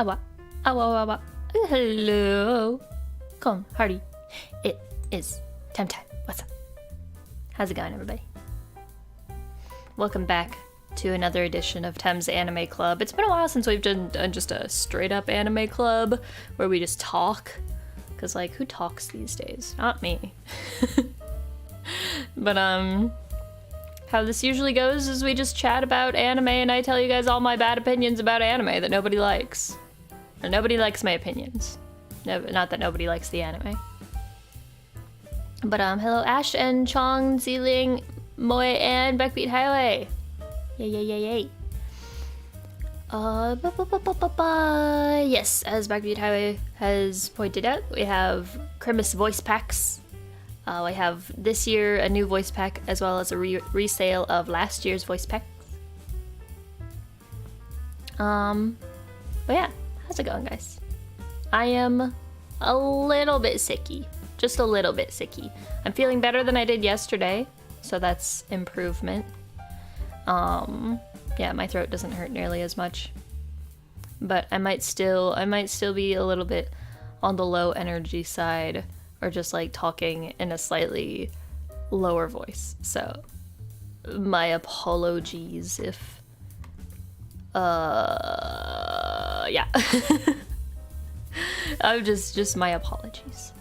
Awa. Awa, awa, awa. Hello. Come, Hardy. It is Tem time. What's up? How's it going, everybody? Welcome back to another edition of Tem's Anime Club. It's been a while since we've done just a straight-up anime club where we just talk. Because, like, who talks these days? Not me. But, how this usually goes is we just chat about anime and I tell you guys all my bad opinions about anime that nobody likes. Or nobody likes my opinions. No, not that nobody likes the anime. But, hello Ash and Chong, Ziling, Moe, and Backbeat Highway. Yay, yay, yay, yay. Yes, as Backbeat Highway has pointed out, we have Christmas voice packs. I have this year a new voice pack as well as a resale of last year's voice packs. But yeah, how's it going, guys? I am a little bit sicky, just a little bit sicky. I'm feeling better than I did yesterday, so that's improvement. Yeah, my throat doesn't hurt nearly as much, but I might still be a little bit on the low energy side, or just like talking in a slightly lower voice. So my apologies if yeah. I'm just my apologies.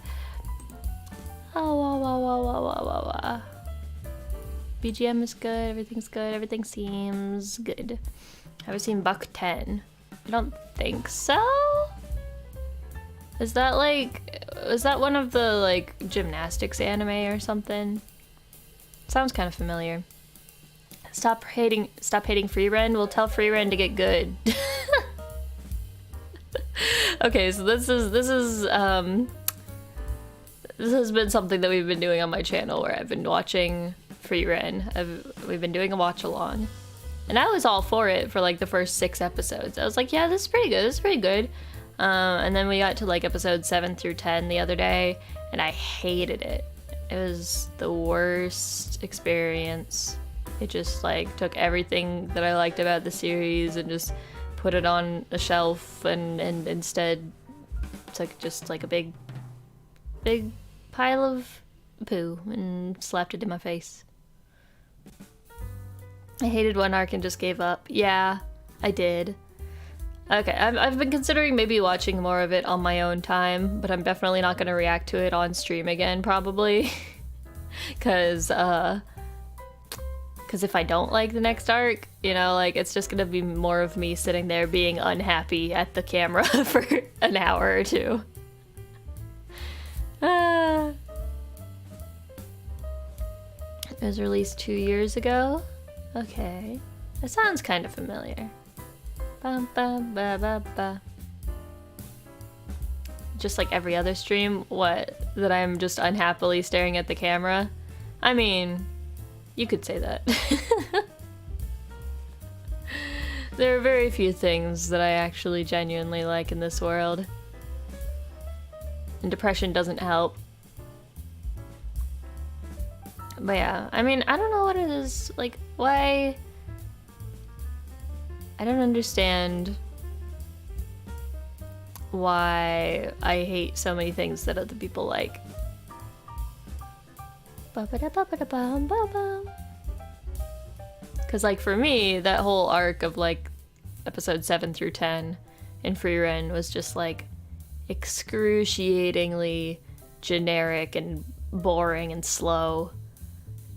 Oh, BGM is good, everything's good, everything seems good. Have I seen bondEN? I don't think so. Is that one of the like gymnastics anime or something? Sounds kind of familiar. Stop hating Freeren. We'll tell Freeren to get good. Okay, so this has been something that we've been doing on my channel where I've been watching Freeren. We've been doing a watch along, and I was all for it for like the first 6 episodes. I was like, yeah, this is pretty good. This is pretty good. And then we got to like episodes 7 through 10 the other day, and I hated it. It was the worst experience. It just like took everything that I liked about the series and just put it on a shelf, and instead took just like a big pile of poo and slapped it in my face. I hated one arc and just gave up. Yeah, I did. Okay, I've been considering maybe watching more of it on my own time, but I'm definitely not going to react to it on stream again, probably. Because if I don't like the next arc, you know, like, it's just going to be more of me sitting there being unhappy at the camera for an hour or two. It was released 2 years ago? Okay. That sounds kind of familiar. Ba, ba, ba, ba, ba. Just like every other stream, what? That I'm just unhappily staring at the camera? I mean, you could say that. There are very few things that I actually genuinely like in this world. And depression doesn't help. But yeah, I mean, I don't know what it is, like, why... I don't understand why I hate so many things that other people like. Because, like, for me, that whole arc of, like, episode 7 through 10 in Freeren was just, like, excruciatingly generic and boring and slow.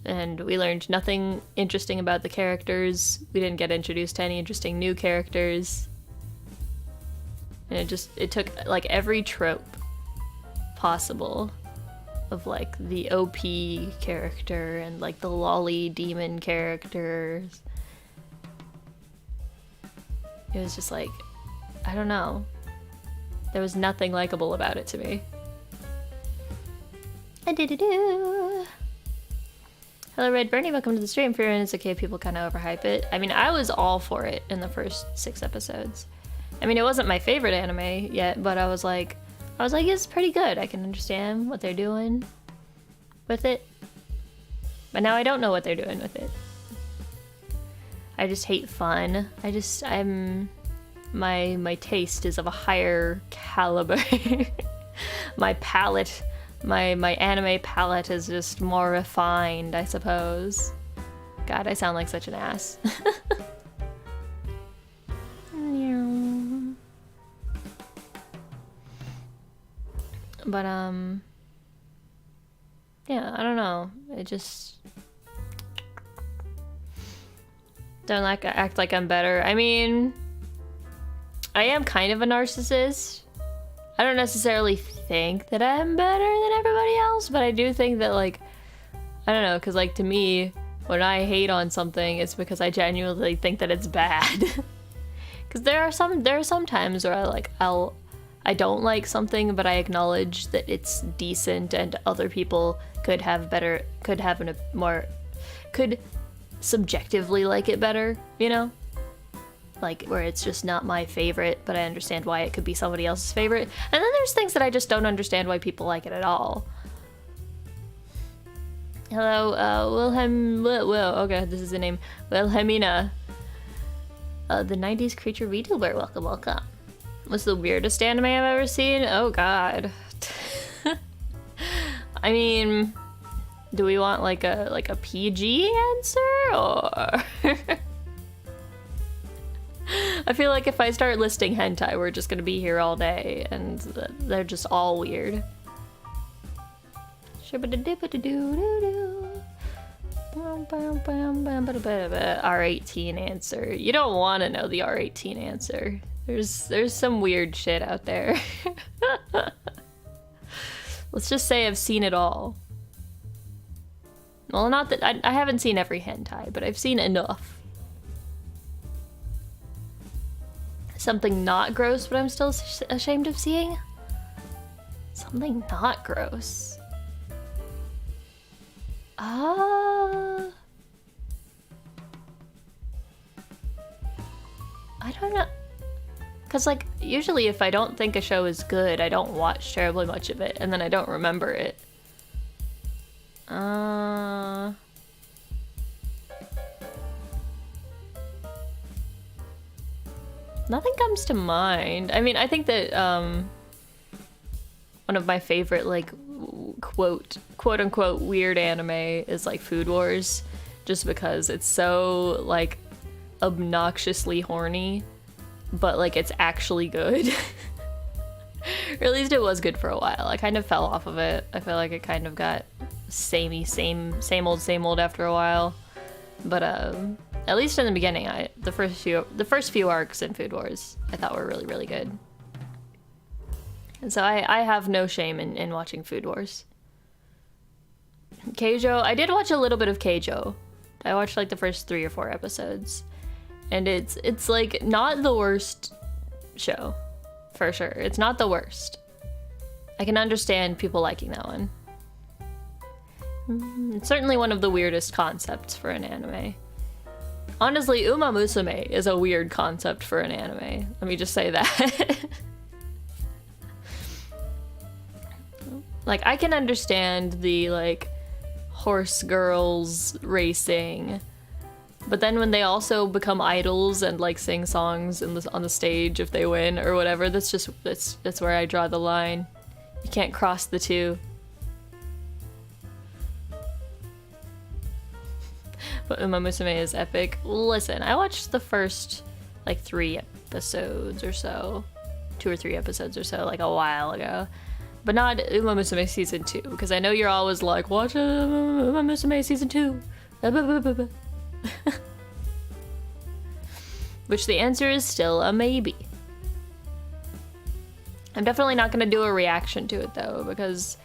And we learned nothing interesting about the characters. We didn't get introduced to any interesting new characters. And it took like every trope possible of like the OP character and like the lolly demon characters. It was just like, I don't know. There was nothing likable about it to me. Hello Red Bernie, welcome to the stream. Freeren is okay, people kind of overhype it. I mean, I was all for it in the first 6 episodes. I mean, it wasn't my favorite anime yet, but I was like, it's pretty good. I can understand what they're doing with it. But now I don't know what they're doing with it. I just hate fun. my taste is of a higher caliber. My palette, my anime palette is just more refined, I suppose. God, I sound like such an ass. But yeah, I don't know. It just don't like act like I'm better. I mean, I am kind of a narcissist. I don't necessarily think that I'm better than everybody else, but I do think that, like, I don't know, because, like, to me, when I hate on something, it's because I genuinely think that it's bad. Because there are some times where I don't like something, but I acknowledge that it's decent and other people could subjectively like it better, you know? Like, where it's just not my favorite, but I understand why it could be somebody else's favorite. And then there's things that I just don't understand why people like it at all. Hello, okay, this is the name. Wilhelmina. The 90s creature VTuber, welcome. What's the weirdest anime I've ever seen? Oh god. I mean, do we want like a PG answer, or? I feel like if I start listing hentai, we're just gonna be here all day, and they're just all weird. R18 answer. You don't want to know the R18 answer. There's some weird shit out there. Let's just say I've seen it all. Well, not that I haven't seen every hentai, but I've seen enough. Something not gross, but I'm still ashamed of seeing? Something not gross. I don't know. Because, like, usually if I don't think a show is good, I don't watch terribly much of it, and then I don't remember it. Nothing comes to mind. I mean, I think that one of my favorite, like, quote unquote weird anime is like Food Wars, just because it's so, like, obnoxiously horny, but like it's actually good. Or at least it was good for a while. I kind of fell off of it. I feel like it kind of got same old after a while. But at least in the beginning, the first few arcs in Food Wars I thought were really, really good. And so I have no shame in watching Food Wars. Keijo, I did watch a little bit of Keijo. I watched like the first 3 or 4 episodes. And it's like not the worst show, for sure. It's not the worst. I can understand people liking that one. It's certainly one of the weirdest concepts for an anime. Honestly, Uma Musume is a weird concept for an anime. Let me just say that. Like, I can understand the, like, horse girls racing, but then when they also become idols and, like, sing songs on the stage if they win or whatever, that's where I draw the line. You can't cross the two. But Uma Musume is epic. Listen, I watched the first, like, 3 episodes or so. 2 or 3 episodes or so, like, a while ago. But not Uma Musume Season 2, because I know you're always like, watch Uma Musume Season 2. Which the answer is still a maybe. I'm definitely not going to do a reaction to it, though, because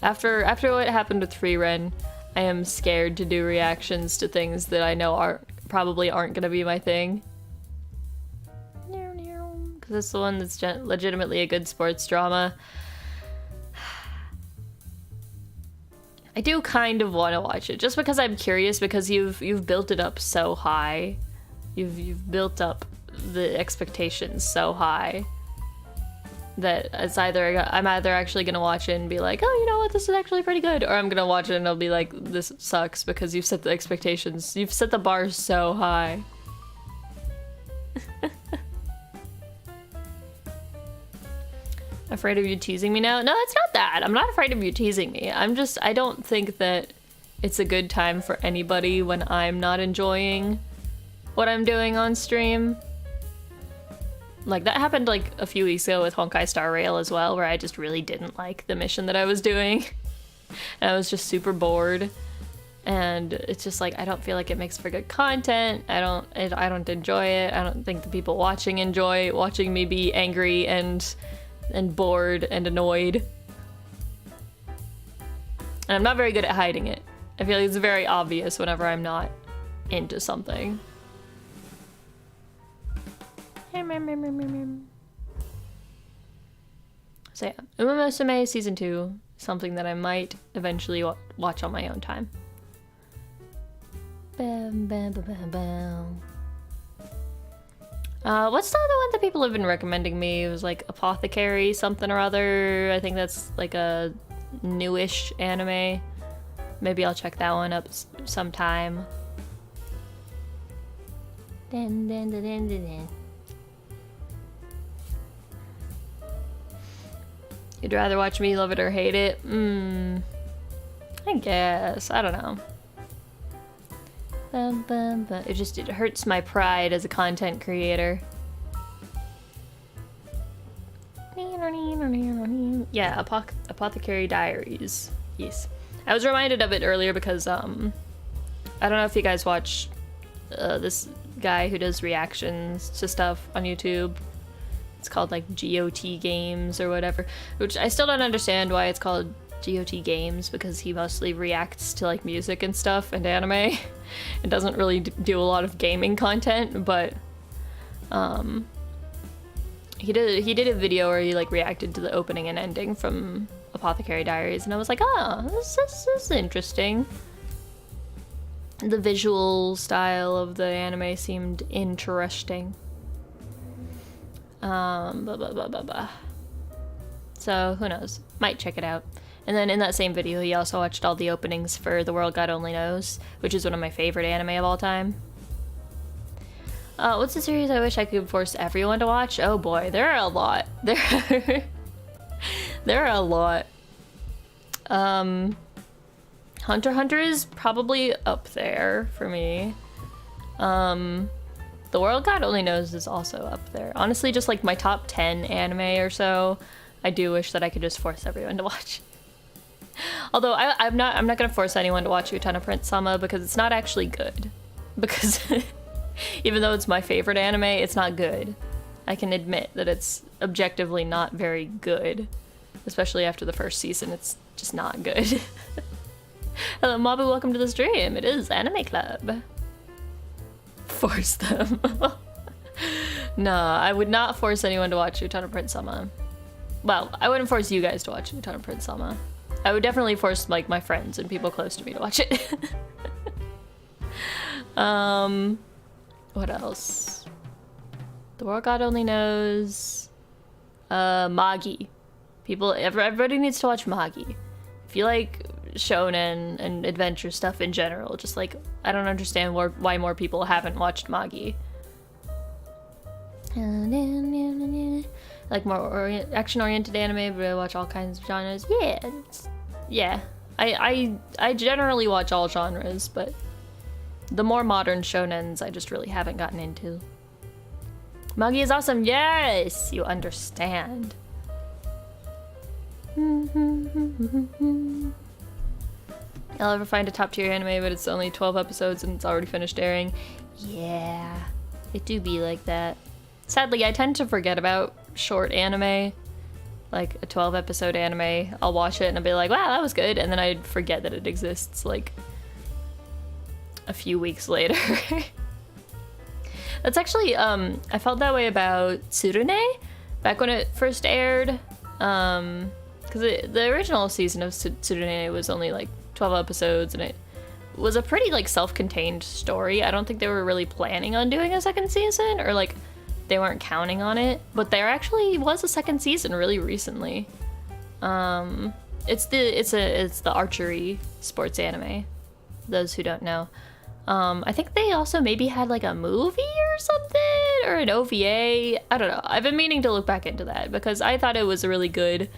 after what happened with Frieren, I am scared to do reactions to things that I know probably aren't going to be my thing. Because it's the one that's legitimately a good sports drama. I do kind of want to watch it, just because I'm curious, because you've built it up so high. You've built up the expectations so high that I'm either actually gonna watch it and be like, oh, you know what, this is actually pretty good, or I'm gonna watch it and I'll be like, this sucks, because you've set the expectations, you've set the bar so high. Afraid of you teasing me now? No, it's not that. I'm not afraid of you teasing me. I don't think that it's a good time for anybody when I'm not enjoying what I'm doing on stream. Like, that happened like a few weeks ago with Honkai Star Rail as well, where I just really didn't like the mission that I was doing. And I was just super bored. And it's just like, I don't feel like it makes for good content. I don't enjoy it. I don't think the people watching enjoy watching me be angry and bored and annoyed. And I'm not very good at hiding it. I feel like it's very obvious whenever I'm not into something. So yeah, Uma Musume Season 2, something that I might eventually watch on my own time. Bam, bam, bam, bam, bam. What's the other one that people have been recommending me? It was like Apothecary something or other. I think that's like a newish anime. Maybe I'll check that one up sometime. Dun, dun, dun, dun, dun, dun. You'd rather watch me love it or hate it? I guess. I don't know. It hurts my pride as a content creator. Yeah, Apothecary Diaries. Yes. I was reminded of it earlier because, I don't know if you guys watch this guy who does reactions to stuff on YouTube. It's called like GOT Games or whatever, which I still don't understand why it's called GOT Games, because he mostly reacts to like music and stuff and anime and doesn't really do a lot of gaming content, but he did a video where he like reacted to the opening and ending from Apothecary Diaries, and I was like, oh, this is interesting. The visual style of the anime seemed interesting. So who knows, might check it out. And then in that same video he also watched all the openings for The World God Only Knows, which is one of my favorite anime of all time. What's the series I wish I could force everyone to watch? Oh boy, there are a lot. There are a lot. Hunter x Hunter is probably up there for me. The World God Only Knows is also up there. Honestly, just like my top 10 anime or so, I do wish that I could just force everyone to watch. Although I'm not gonna force anyone to watch Utena Prince Sama because it's not actually good. Because even though it's my favorite anime, it's not good. I can admit that it's objectively not very good. Especially after the first season, it's just not good. Hello Mabu, welcome to the stream. It is Anime Club. Force them. No, I would not force anyone to watch Utena Prince Sama. Well, I wouldn't force you guys to watch Utena Prince Sama. I would definitely force like my friends and people close to me to watch it. What else? The World God Only Knows. Magi. Everybody needs to watch Magi. If you like shonen and adventure stuff in general, just like, I don't understand why more people haven't watched Magi. Like more action-oriented anime, but I watch all kinds of genres. Yeah. I generally watch all genres, but the more modern shonens I just really haven't gotten into. Magi is awesome. Yes, you understand. I'll ever find a top-tier anime, but it's only 12 episodes and it's already finished airing. Yeah, it do be like that. Sadly, I tend to forget about short anime. Like a 12-episode anime, I'll watch it and I'll be like, wow, that was good, and then I'd forget that it exists like a few weeks later. That's actually, I felt that way about Tsurune back when it first aired. Because the original season of Tsurune was only like 12 episodes, and it was a pretty like self-contained story. I don't think they were really planning on doing a second season, or like they weren't counting on it, but there actually was a second season really recently. It's the archery sports anime, those who don't know. I think they also maybe had like a movie or something, or an OVA. I don't know. I've been meaning to look back into that because I thought it was really good.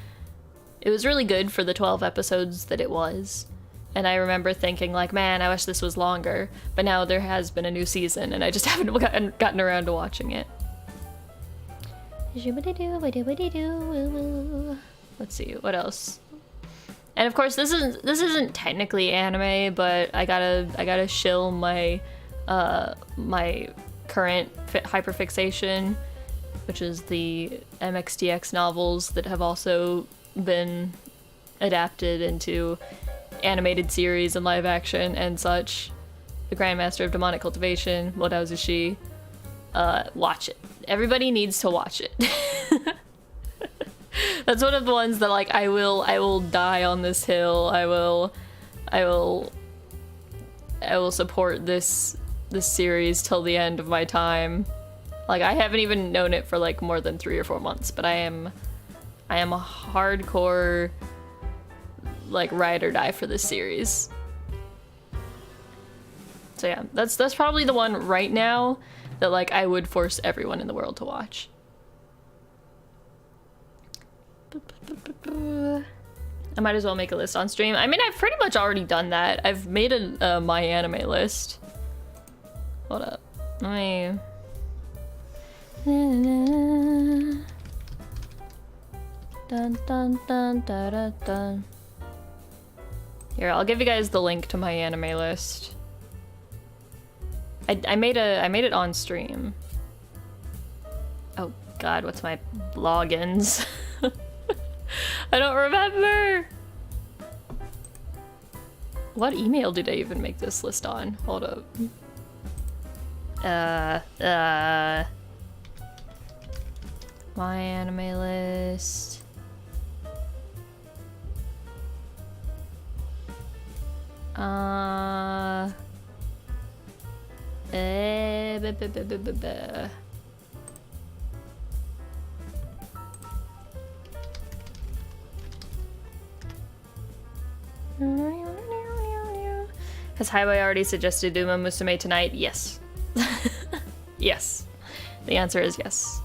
It was really good for the 12 episodes that it was. And I remember thinking like, man, I wish this was longer. But now there has been a new season and I just haven't gotten around to watching it. Let's see, what else? And of course, this isn't technically anime, but I gotta shill my my current hyperfixation, which is the MXDX novels that have also been adapted into animated series and live action and such. The Grandmaster of Demonic Cultivation, Modauzushi. Watch it. Everybody needs to watch it. That's one of the ones that like I will die on this hill. I will support this series till the end of my time. Like I haven't even known it for like more than 3 or 4 months, but I am a hardcore like ride or die for this series. So yeah, that's probably the one right now that like I would force everyone in the world to watch. I might as well make a list on stream. I mean, I've pretty much already done that. I've made a my anime list. Hold up. Let me... Dun, dun, dun, dun, dun, dun. Here, I'll give you guys the link to my anime list. I made it on stream. Oh god, what's my logins? I don't remember! What email did I even make this list on? Hold up. My anime list. Has Highway already suggested Uma Musume tonight? Yes. Yes. The answer is yes.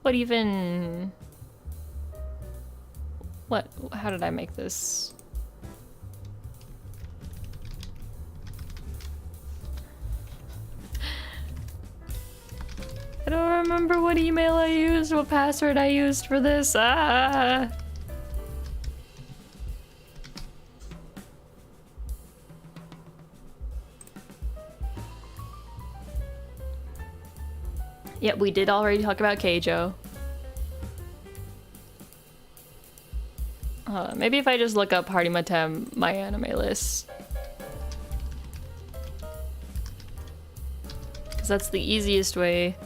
What even... What? How did I make this? I don't remember what email I used, what password I used for this. Ah! Yep, we did already talk about Keijo. Maybe if I just look up Harima Tem, my anime list. Because that's the easiest way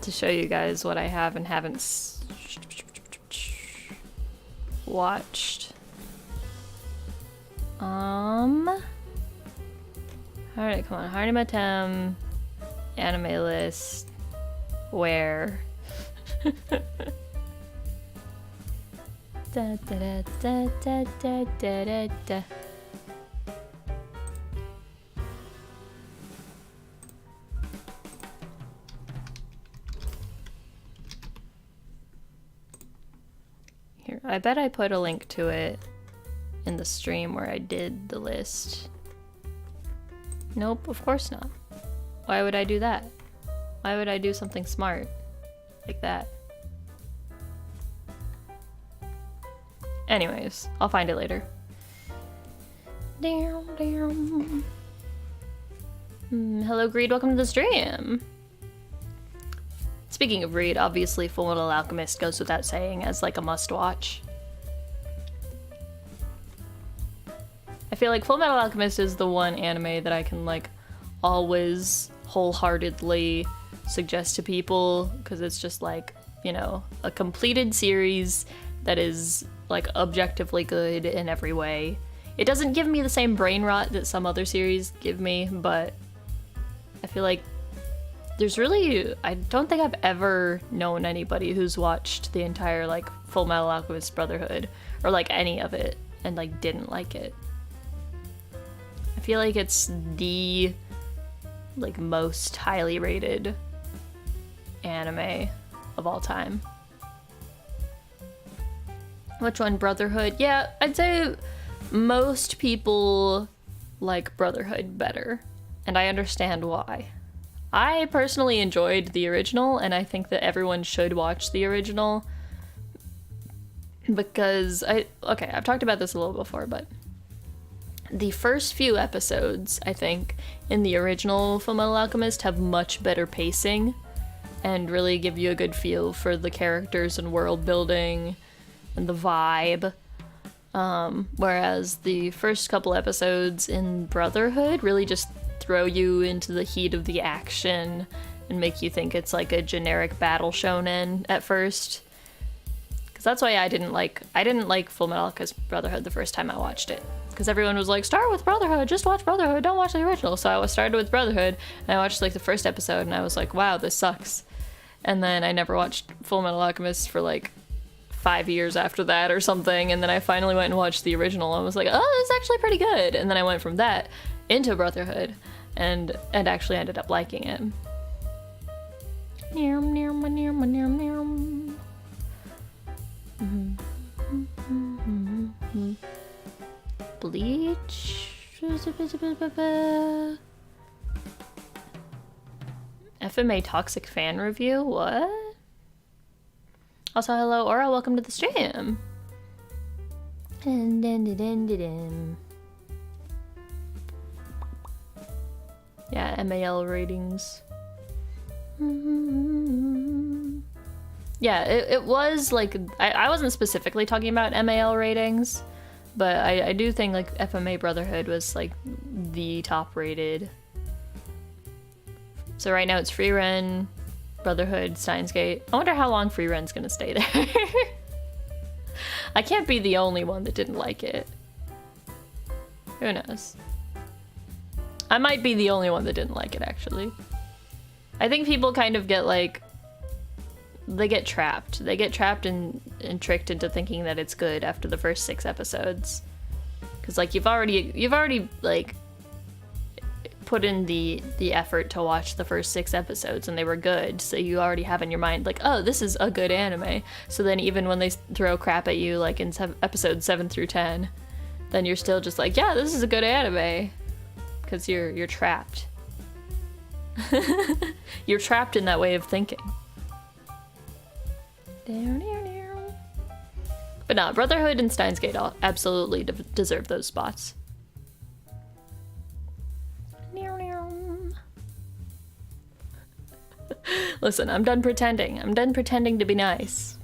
to show you guys what I have and haven't watched. Alright, come on. Harima Tem, anime list, where? Da, da, da, da, da, da, da, da. Here, I bet I put a link to it in the stream where I did the list. Nope, of course not. Why would I do that? Why would I do something smart like that? Anyways, I'll find it later. Hello, Greed. Welcome to the stream. Speaking of Greed, obviously Fullmetal Alchemist goes without saying as like a must-watch. I feel like Fullmetal Alchemist is the one anime that I can like always wholeheartedly suggest to people because it's just like, you know, a completed series that is like objectively good in every way. It doesn't give me the same brain rot that some other series give me, but I feel like there's really, I don't think I've ever known anybody who's watched the entire like Full Metal Alchemist Brotherhood or like any of it and like didn't like it. I feel like it's the like most highly rated anime of all time. Which one? Brotherhood? Yeah, I'd say most people like Brotherhood better, and I understand why. I personally enjoyed the original, and I think that everyone should watch the original because I've talked about this a little before, but the first few episodes, I think, in the original Fullmetal Alchemist have much better pacing and really give you a good feel for the characters and world building and the vibe. Whereas the first couple episodes in Brotherhood really just throw you into the heat of the action and make you think it's like a generic battle shonen at first. Because that's why I didn't like Fullmetal Alchemist Brotherhood the first time I watched it. Because everyone was like, start with Brotherhood, just watch Brotherhood, don't watch the original. So I started with Brotherhood, and I watched like the first episode, and I was like, wow, this sucks. And then I never watched Fullmetal Alchemist for like 5 years after that or something, and then I finally went and watched the original and was like, oh, it's actually pretty good. And then I went from that into Brotherhood and actually ended up liking it. Bleach. FMA Toxic Fan Review? What? Also, hello, Aura, welcome to the stream. Yeah, MAL ratings. Yeah, it was like, I wasn't specifically talking about MAL ratings, but I do think like FMA Brotherhood was like the top rated. So right now it's Free Ren, Brotherhood, Steins Gate. I wonder how long Free Ren's gonna stay there. I can't be the only one that didn't like it. Who knows? I might be the only one that didn't like it, actually. I think people kind of get like, they get trapped. They get trapped and tricked into thinking that it's good after the first 6 episodes. Because like you've already like put in the effort to watch the first 6 episodes and they were good, so you already have in your mind like, oh, this is a good anime. So then even when they throw crap at you like in episodes 7 through 10, then you're still just like, yeah, this is a good anime, because you're trapped. You're trapped in that way of thinking. But no, Brotherhood and Steins Gate absolutely deserve those spots. Listen, I'm done pretending. I'm done pretending to be nice.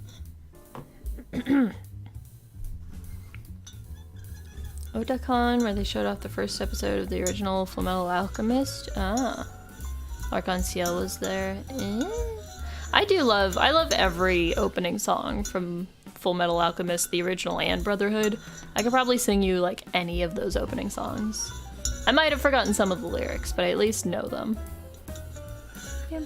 Otakon, where they showed off the first episode of the original Fullmetal Alchemist. Ah. Archon Ciel was there. I love every opening song from Fullmetal Alchemist, the original and Brotherhood. I could probably sing you like any of those opening songs. I might have forgotten some of the lyrics, but I at least know them. I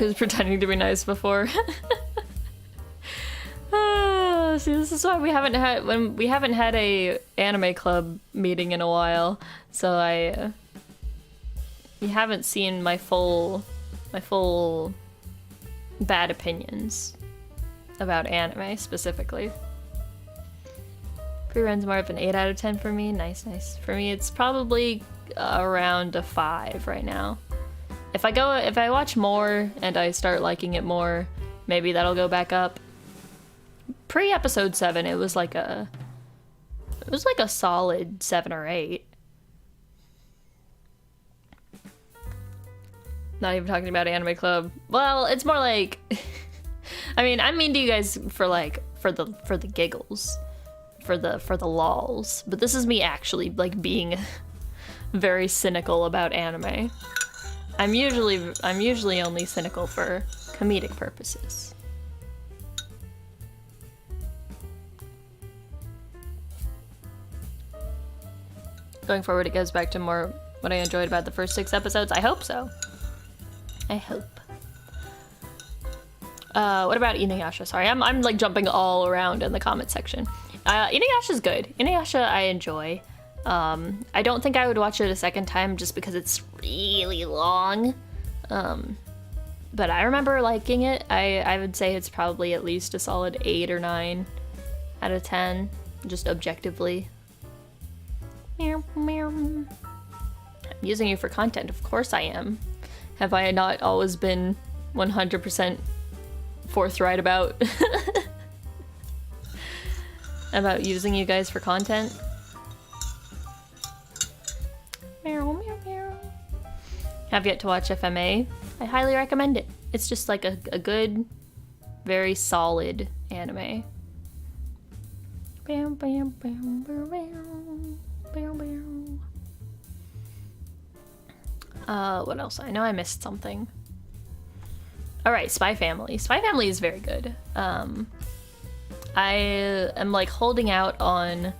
was pretending to be nice before. See, this is why we haven't had a anime club meeting in a while. So you haven't seen my full bad opinions about anime specifically. Free Ren's more of an 8 out of 10 for me. Nice. For me, it's probably around a 5 right now. If I watch more and I start liking it more, maybe that'll go back up. Pre-episode 7, it was like a solid 7 or 8. Not even talking about anime club. Well, it's more like I mean to you guys for the giggles, for the lols, but this is me actually like being very cynical about anime. I'm usually only cynical for comedic purposes. going forward it goes back to more what I enjoyed about the first 6 episodes. I hope so. I hope. What about Inuyasha? Sorry, I'm like jumping all around in the comment section. Inuyasha's good. Inuyasha I enjoy. I don't think I would watch it a second time just because it's really long. But I remember liking it. I would say it's probably at least a solid 8 or 9 out of 10, just objectively. I'm using you for content, of course I am. Have I not always been 100% forthright about about using you guys for content? Have yet to watch FMA. I highly recommend it. It's just like a good, very solid anime. What else? I know I missed something. Alright, Spy Family. Spy Family is very good. I am like holding out on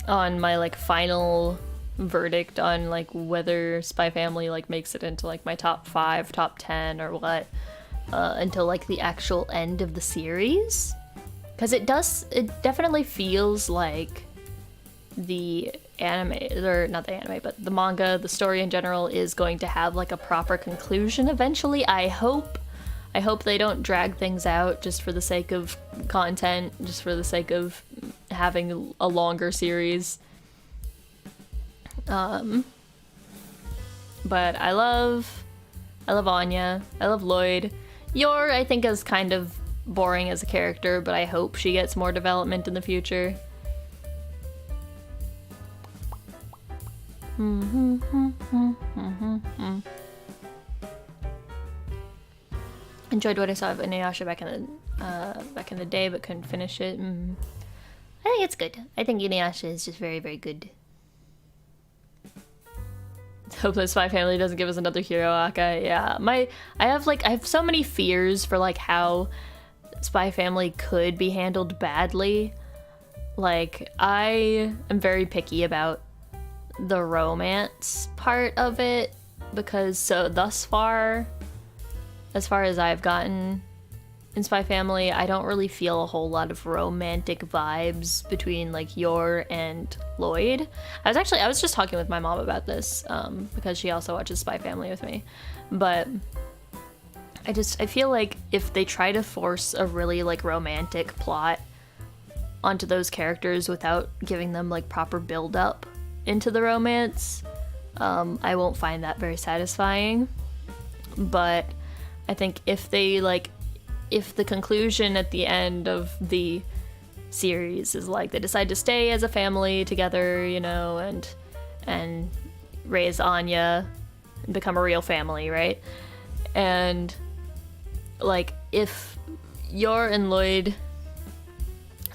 my like final verdict on like whether Spy Family like makes it into like my top 5, top 10 or what until like the actual end of the series, because it definitely feels like the anime, or not the anime, but the manga, the story in general is going to have like a proper conclusion eventually. I hope they don't drag things out just for the sake of content, just for the sake of having a longer series. But I love Anya. I love Lloyd. Yor, I think, is kind of boring as a character, but I hope she gets more development in the future. Enjoyed what I saw of Inuyasha back in the day, but couldn't finish it. I think it's good. I think Inuyasha is just very, very good. Hope the Spy Family doesn't give us another Hiroaka. Yeah, I have so many fears for like how Spy Family could be handled badly. Like, I am very picky about the romance part of it, because so thus far, as far as I've gotten in Spy Family, I don't really feel a whole lot of romantic vibes between like Yor and Lloyd. I was just talking with my mom about this because she also watches Spy Family with me, but I feel like if they try to force a really like romantic plot onto those characters without giving them like proper build up into the romance, I won't find that very satisfying. But I think if the conclusion at the end of the series is like they decide to stay as a family together, you know, and raise Anya and become a real family, right? And like if Yor and Lloyd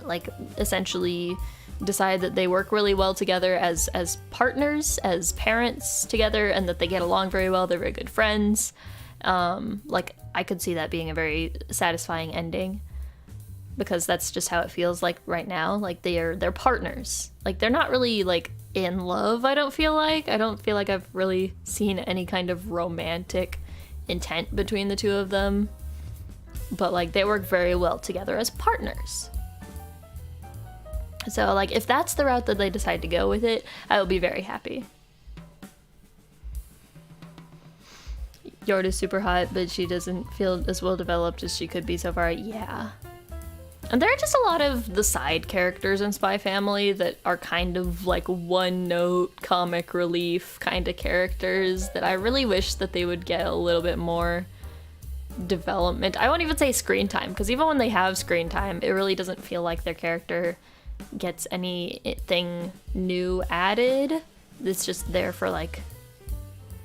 like essentially decide that they work really well together as partners, as parents together, and that they get along very well, they're very good friends, like I could see that being a very satisfying ending, because that's just how it feels like right now. Like they're partners. Like they're not really like in love, I don't feel like I've really seen any kind of romantic intent between the two of them, but like they work very well together as partners. So like if that's the route that they decide to go with it, I will be very happy. Yorda's super hot, but she doesn't feel as well developed as she could be so far. Yeah. And there are just a lot of the side characters in Spy Family that are kind of like one-note comic relief kind of characters that I really wish that they would get a little bit more development. I won't even say screen time, because even when they have screen time, it really doesn't feel like their character gets anything new added. It's just there for like,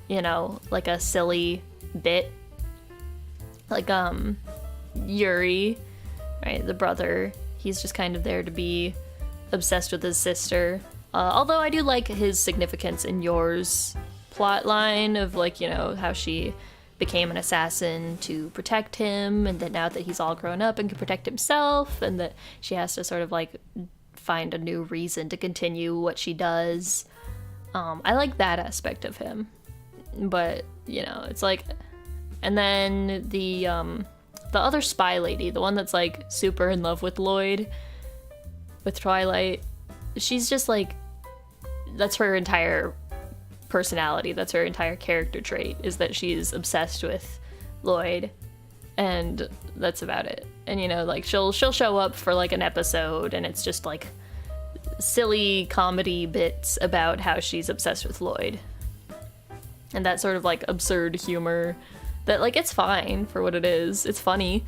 you know, like a silly bit. Like Yuri, right, the brother, he's just kind of there to be obsessed with his sister. Although I do like his significance in Yor's plot line of like, you know, how she became an assassin to protect him, and that now that he's all grown up and can protect himself, and that she has to sort of like find a new reason to continue what she does. I like that aspect of him. But, you know, it's like... And then the other spy lady, the one that's like super in love with Lloyd, with Twilight, she's just like... That's her entire personality, that's her entire character trait, is that she's obsessed with Lloyd. And that's about it. And, you know, like, she'll show up for, like, an episode, and it's just, like, silly comedy bits about how she's obsessed with Lloyd. And that sort of, like, absurd humor that, like, it's fine for what it is. It's funny.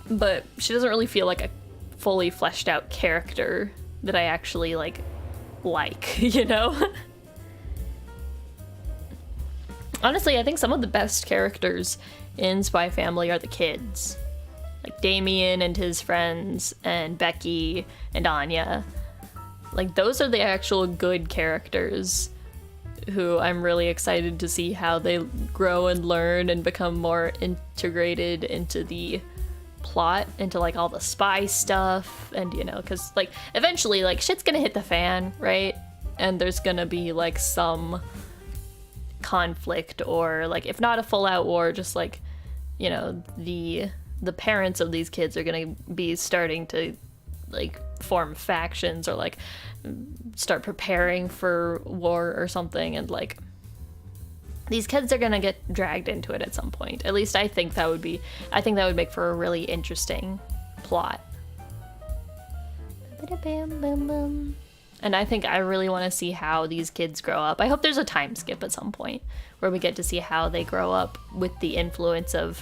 But she doesn't really feel like a fully fleshed out character that I actually, like, you know? Honestly, I think some of the best characters in Spy Family are the kids. Like Damien and his friends, and Becky and Anya. Like, those are the actual good characters who I'm really excited to see how they grow and learn and become more integrated into the plot, into like all the spy stuff. And, you know, because like eventually like shit's gonna hit the fan, right? And there's gonna be like some conflict, or like if not a full-out war, just like, you know, the parents of these kids are gonna be starting to like form factions, or like start preparing for war or something, and like these kids are gonna get dragged into it at some point. At least I think that would make for a really interesting plot. And I think I really want to see how these kids grow up. I hope there's a time skip at some point where we get to see how they grow up with the influence of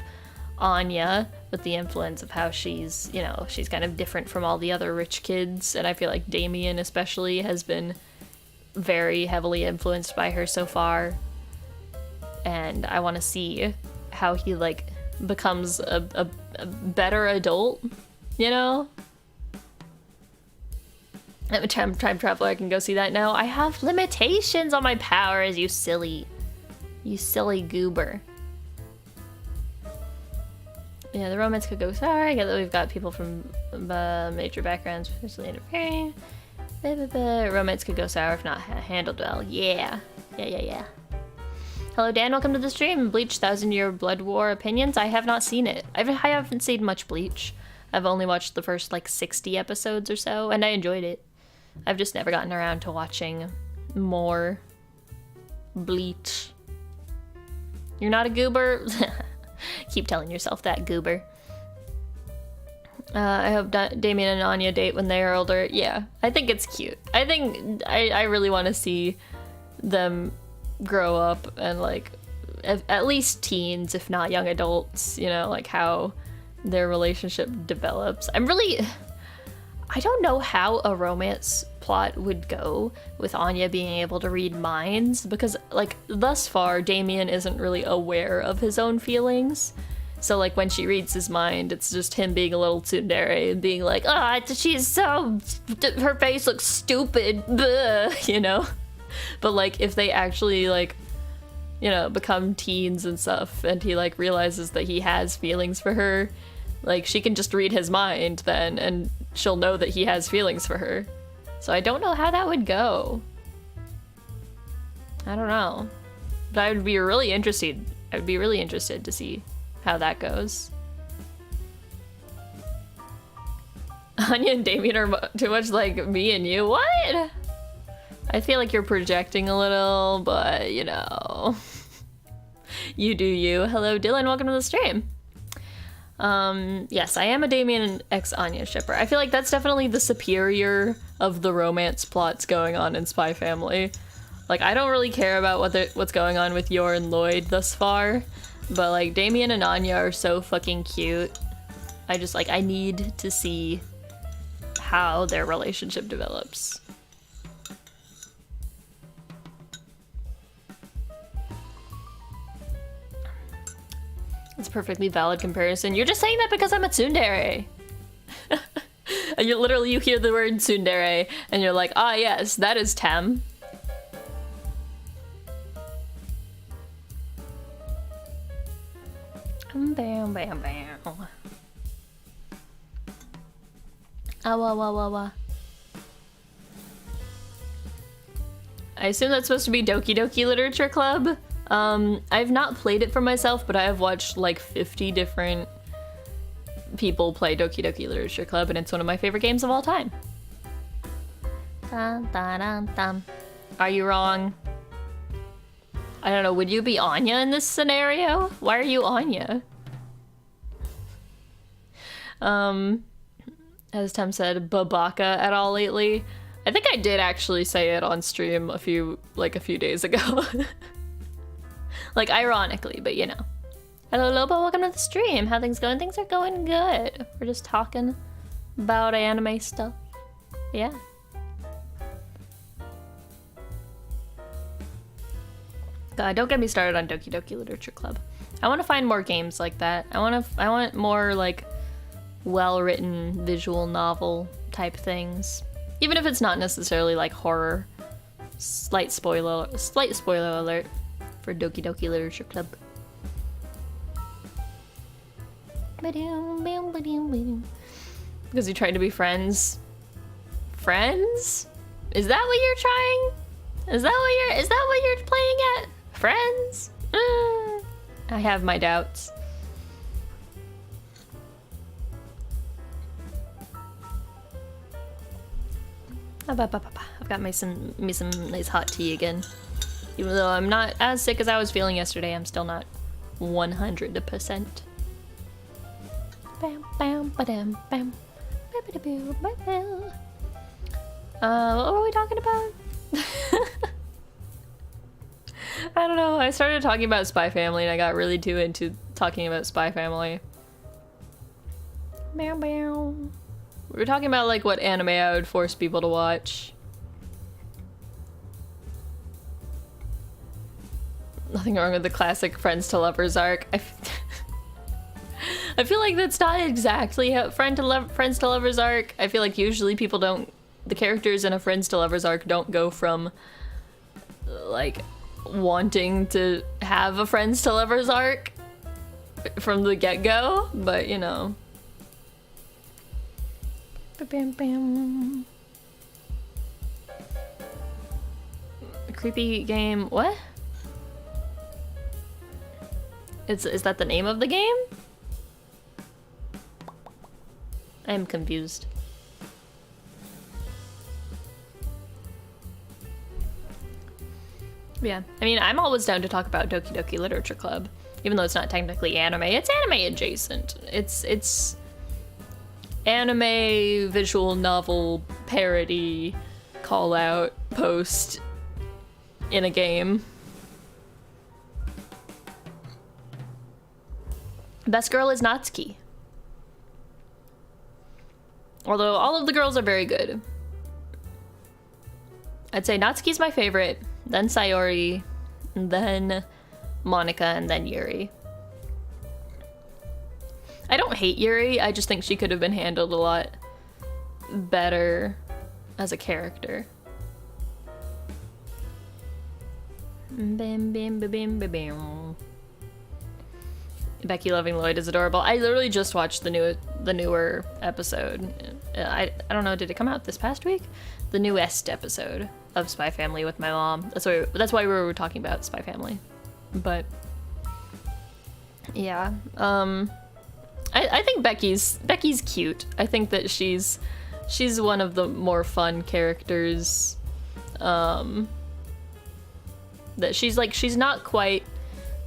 Anya, with the influence of how she's, you know, she's kind of different from all the other rich kids. And I feel like Damien especially has been very heavily influenced by her so far. And I want to see how he, like, becomes a better adult, you know? I'm a time traveler, I can go see that now. I have limitations on my powers, you silly goober. Yeah, the romance could go sour. I get that we've got people from major backgrounds, especially interfering. Romance could go sour if not handled well. Yeah. Hello, Dan. Welcome to the stream. Bleach 1000-Year Blood War opinions. I have not seen it. I haven't seen much Bleach. I've only watched the first, like, 60 episodes or so, and I enjoyed it. I've just never gotten around to watching more Bleach. You're not a goober? Keep telling yourself that, goober. I hope Damien and Anya date when they are older. Yeah, I think it's cute. I think I really want to see them grow up and, like, at least teens, if not young adults, you know, like how their relationship develops. I don't know how a romance plot would go with Anya being able to read minds, because, like, thus far, Damien isn't really aware of his own feelings. So, like, when she reads his mind, it's just him being a little tsundere and being like, she's so... her face looks stupid, you know? But, like, if they actually, like, you know, become teens and stuff, and he, like, realizes that he has feelings for her, like, she can just read his mind then, and she'll know that he has feelings for her. So I don't know how that would go. I don't know. But I would be really interested to see how that goes. Anya and Damien are too much like me and you. What? I feel like you're projecting a little, but, you know. You do you. Hello, Dylan. Welcome to the stream. Yes, I am a Damien and ex-Anya shipper. I feel like that's definitely the superior of the romance plots going on in Spy Family. Like, I don't really care about what's going on with Yor and Lloyd thus far, but, like, Damien and Anya are so fucking cute. I need to see how their relationship develops. It's a perfectly valid comparison. You're just saying that because I'm a tsundere. And you hear the word tsundere, and you're like, ah, yes, that is Tem. Bam, bam, bam. Ah, wah, wah, wah, wah. I assume that's supposed to be Doki Doki Literature Club. I've not played it for myself, but I have watched like 50 different people play Doki Doki Literature Club, and it's one of my favorite games of all time. Dun, dun, dun, dun. Are you wrong? I don't know, would you be Anya in this scenario? Why are you Anya? As Tem said, Babaka at all lately. I think I did actually say it on stream a few days ago. Like, ironically, but you know. Hello, Lobo, welcome to the stream. How things going? Things are going good. We're just talking about anime stuff. Yeah. God, don't get me started on Doki Doki Literature Club. I want to find more games like that. I want more, like, well-written visual novel type things. Even if it's not necessarily, like, horror. Slight spoiler alert for Doki Doki Literature Club. Because you're trying to be friends. Friends? Is that what you're trying? Is that what you're playing at? Friends? I have my doubts. I've got me some nice hot tea again. Even though I'm not as sick as I was feeling yesterday, I'm still not 100%. Bam, bam, ba-dam, bam. What were we talking about? I don't know. I started talking about Spy Family and I got really too into talking about Spy Family. Bam, bam. We were talking about like what anime I would force people to watch. Nothing wrong with the classic Friends to Lovers arc. I feel like that's not exactly how Friends to Lovers arc. I feel like usually the characters in a Friends to Lovers arc don't go from like wanting to have a Friends to Lovers arc from the get-go, but you know. Bam, bam. Creepy game, what? Is that the name of the game? I'm confused. Yeah, I mean, I'm always down to talk about Doki Doki Literature Club, even though it's not technically anime. It's anime adjacent. It's anime visual novel parody call out post in a game. Best girl is Natsuki. Although all of the girls are very good. I'd say Natsuki's my favorite, then Sayori, then Monica, and then Yuri. I don't hate Yuri, I just think she could have been handled a lot better as a character. Bam, bam, bam, bam, bam, bam. Becky loving Lloyd is adorable. I literally just watched the newer episode. I don't know, did it come out this past week? The newest episode of Spy Family with my mom. That's why we were talking about Spy Family. But yeah, I think Becky's cute. I think that she's one of the more fun characters. That she's not quite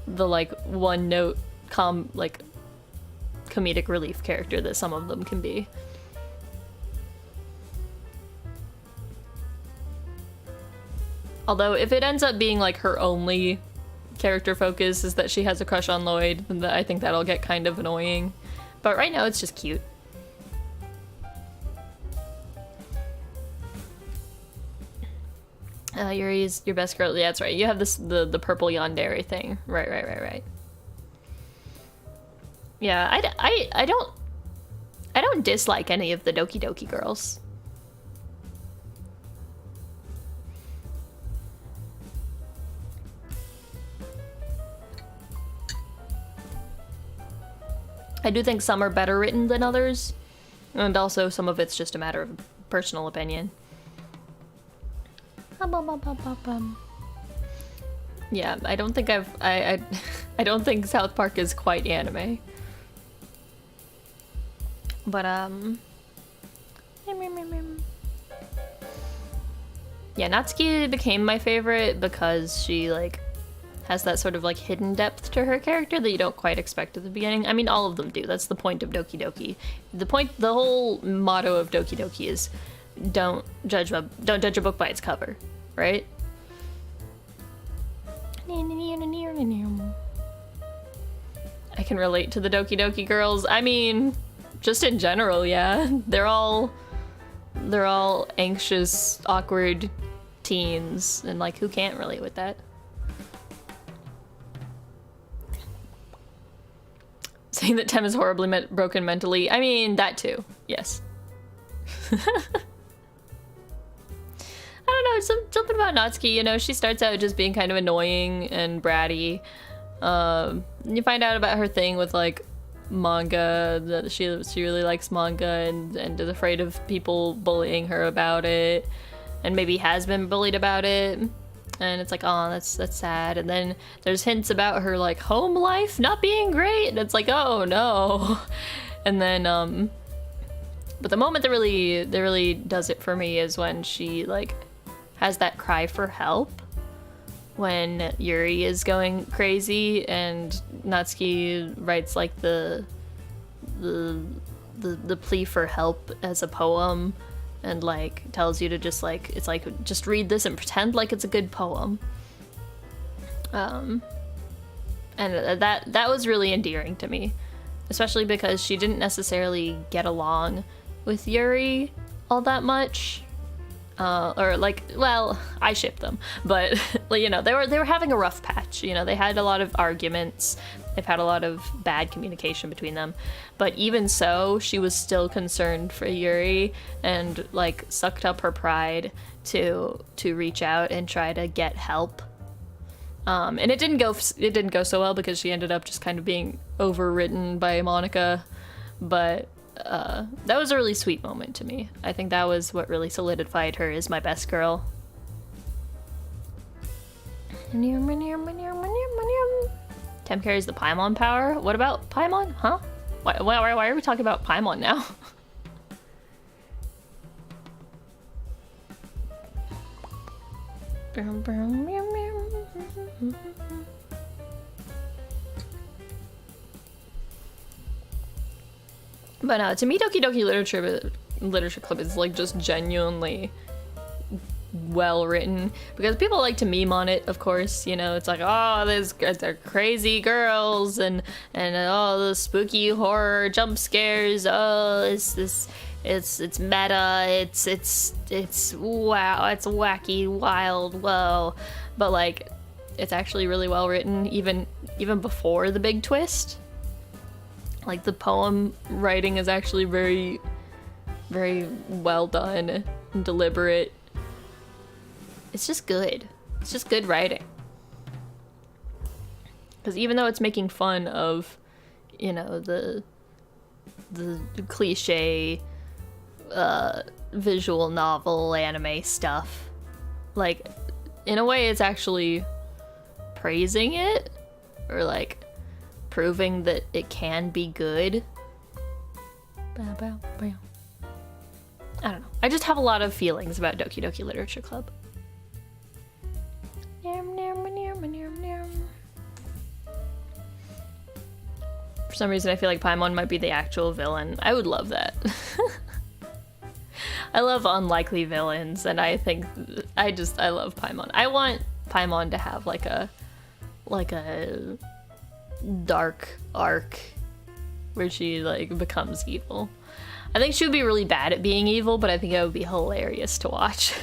the like one note comedic relief character that some of them can be. Although if it ends up being like her only character focus is that she has a crush on Lloyd, then I think that'll get kind of annoying. But right now it's just cute. Yuri's your best girl. Yeah, that's right. You have the purple yandere thing. Right. Yeah, I don't dislike any of the Doki Doki girls. I do think some are better written than others, and also some of it's just a matter of personal opinion. Yeah, I don't think I don't think South Park is quite anime. But yeah, Natsuki became my favorite because she like has that sort of like hidden depth to her character that you don't quite expect at the beginning. I mean, all of them do. That's the point of Doki Doki. The whole motto of Doki Doki is don't judge a book by its cover, right? I can relate to the Doki Doki girls. I mean, just in general, yeah. They're all anxious, awkward teens, and like who can't relate with that? Saying that Tem is horribly broken mentally. I mean, that too. Yes. I don't know, something about Natsuki, you know, she starts out just being kind of annoying and bratty. You find out about her thing with like manga, that she really likes manga and is afraid of people bullying her about it, and maybe has been bullied about it. And it's like, oh, that's sad. And then there's hints about her like home life not being great, and it's like, oh no. And then but the moment that really does it for me is when she like has that cry for help when Yuri is going crazy, and Natsuki writes like the plea for help as a poem, and like tells you to just like, it's like, just read this and pretend like it's a good poem. And that was really endearing to me, especially because she didn't necessarily get along with Yuri all that much. Or like, well, I shipped them, but you know, they were having a rough patch. You know, they had a lot of arguments. They've had a lot of bad communication between them, but even so, she was still concerned for Yuri and like sucked up her pride to reach out and try to get help. And it didn't go so well because she ended up just kind of being overridden by Monica, but that was a really sweet moment to me. I think that was what really solidified her as my best girl. Tem carries the Paimon power? What about Paimon? Huh? Why are we talking about Paimon now? But to me, Doki Doki Literature Club is like just genuinely well written, because people like to meme on it, of course. You know, it's like, oh, they're crazy girls and oh, the spooky horror jump scares. Oh, it's meta. It's wow. It's wacky, wild, whoa. But like, it's actually really well written, even before the big twist. Like, the poem writing is actually very, very well done and deliberate. It's just good. It's just good writing. Because even though it's making fun of, you know, the cliche visual novel anime stuff, like, in a way it's actually praising it, or like proving that it can be good. I don't know. I just have a lot of feelings about Doki Doki Literature Club. For some reason, I feel like Paimon might be the actual villain. I would love that. I love unlikely villains, and I think I love Paimon. I want Paimon to have like a dark arc where she like becomes evil. I think she would be really bad at being evil, but I think it would be hilarious to watch.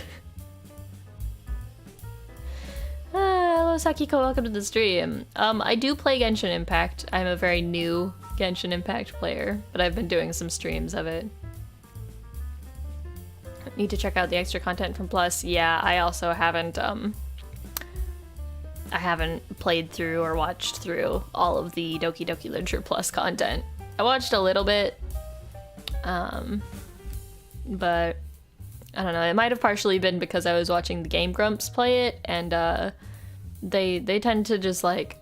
Hello Sakiko, welcome to the stream. I do play Genshin Impact. I'm a very new Genshin Impact player, but I've been doing some streams of it. Need to check out the extra content from Plus. Yeah, I also haven't played through or watched through all of the Doki Doki Literature Plus content. I watched a little bit, but I don't know, it might have partially been because I was watching the Game Grumps play it, and they tend to just like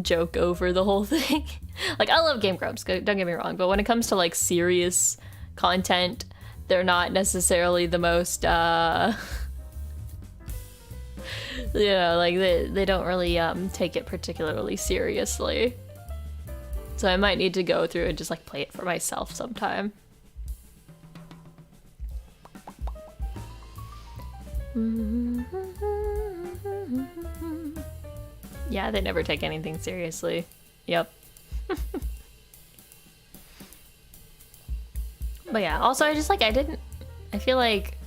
joke over the whole thing. Like, I love Game Grumps, don't get me wrong, but when it comes to like serious content, they're not necessarily the most you know, like they don't really take it particularly seriously. So I might need to go through and just like play it for myself sometime. Yeah, they never take anything seriously. Yep. But yeah, also I feel like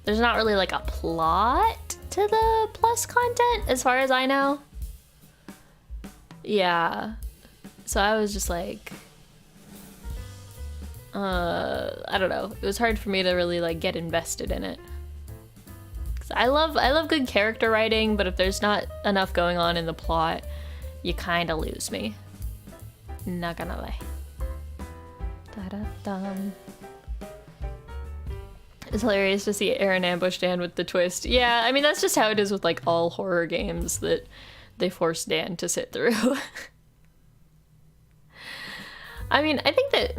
there's not really like a plot to the plus content as far as I know. Yeah. So I was just like, I don't know. It was hard for me to really like get invested in it. 'Cause I love good character writing, but if there's not enough going on in the plot, you kind of lose me. Not gonna lie. Da-da-dum. It's hilarious to see Aaron ambush Dan with the twist. Yeah, I mean, that's just how it is with like all horror games that they force Dan to sit through. I mean, I think that,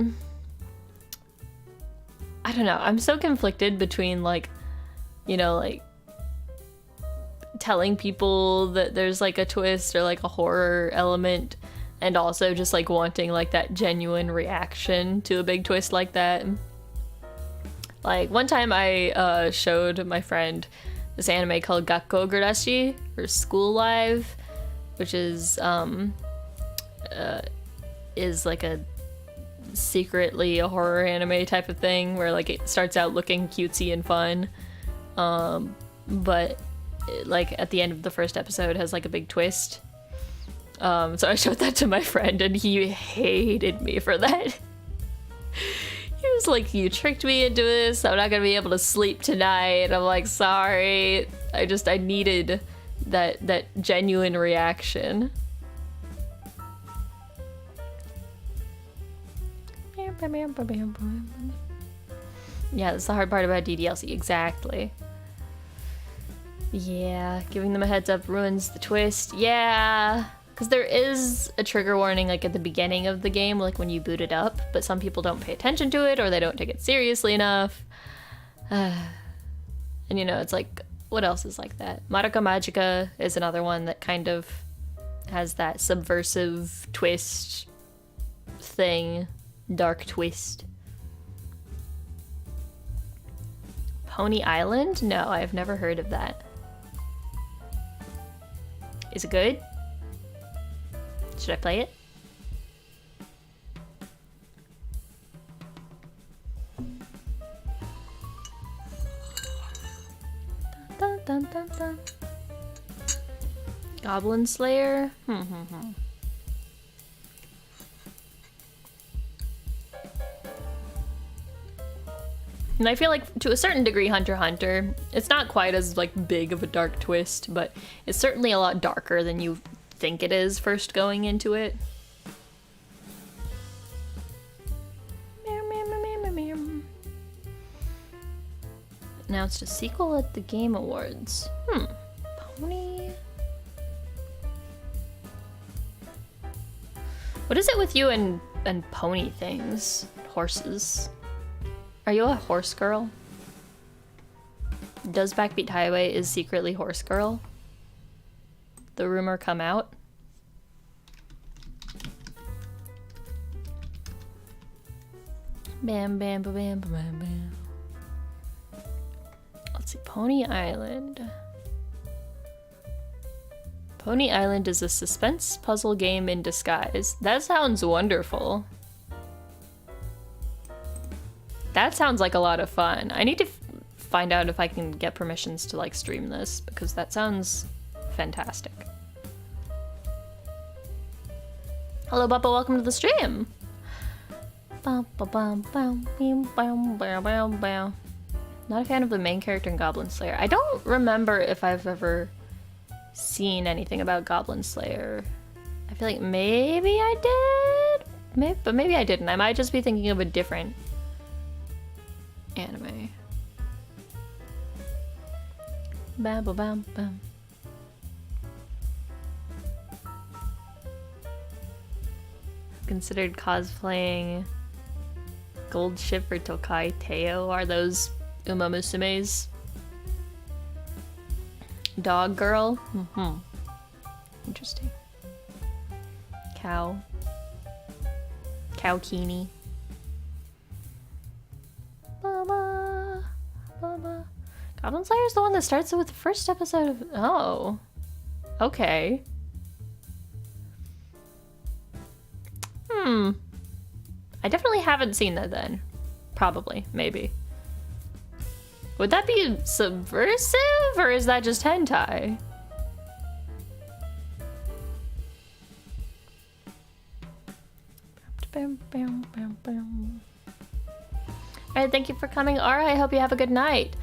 I don't know, I'm so conflicted between like, you know, like telling people that there's like a twist or like a horror element, and also just like wanting like that genuine reaction to a big twist like that. Like one time I showed my friend this anime called Gakkou Gurashi, or School Live, which is like a secretly a horror anime type of thing where like it starts out looking cutesy and fun, but like at the end of the first episode has like a big twist. So I showed that to my friend and he hated me for that. He was like, you tricked me into this, I'm not gonna be able to sleep tonight. I'm like, sorry, I needed that genuine reaction. Yeah, that's the hard part about DDLC, exactly. Yeah, giving them a heads up ruins the twist. Yeah, because there is a trigger warning like at the beginning of the game, like when you boot it up, but some people don't pay attention to it or they don't take it seriously enough. And you know, it's like, what else is like that? Madoka Magica is another one that kind of has that subversive twist thing. Dark twist. Pony Island? No, I've never heard of that. Is it good? Should I play it? Dun, dun, dun, dun. Goblin Slayer? And I feel like to a certain degree Hunter x Hunter, it's not quite as like big of a dark twist, but it's certainly a lot darker than you think it is first going into it. Now it's a sequel at the Game Awards. Pony. What is it with you and pony things? Horses. Are you a horse girl? Does Backbeat Highway is secretly horse girl? The rumor come out? Bam, bam, bam, bam, bam, bam. Let's see, Pony Island. Pony Island is a suspense puzzle game in disguise. That sounds wonderful. That sounds like a lot of fun. I need to find out if I can get permissions to like stream this, because that sounds fantastic. Hello, Bubba, welcome to the stream. Not a fan of the main character in Goblin Slayer. I don't remember if I've ever seen anything about Goblin Slayer. I feel like maybe I did, but maybe I didn't. I might just be thinking of a different anime. Bam, bam, bam, bam. Considered cosplaying Gold Ship or Tokai Teo. Are those Uma Musume's? Dog girl? Mm-hmm. Interesting. Cow. Cowkini. Baba. Baba. Goblin Slayer is the one that starts with the first episode of... Oh. Okay. I definitely haven't seen that then. Probably. Maybe. Would that be subversive, or is that just hentai? Alright, thank you for coming, Ara. I hope you have a good night.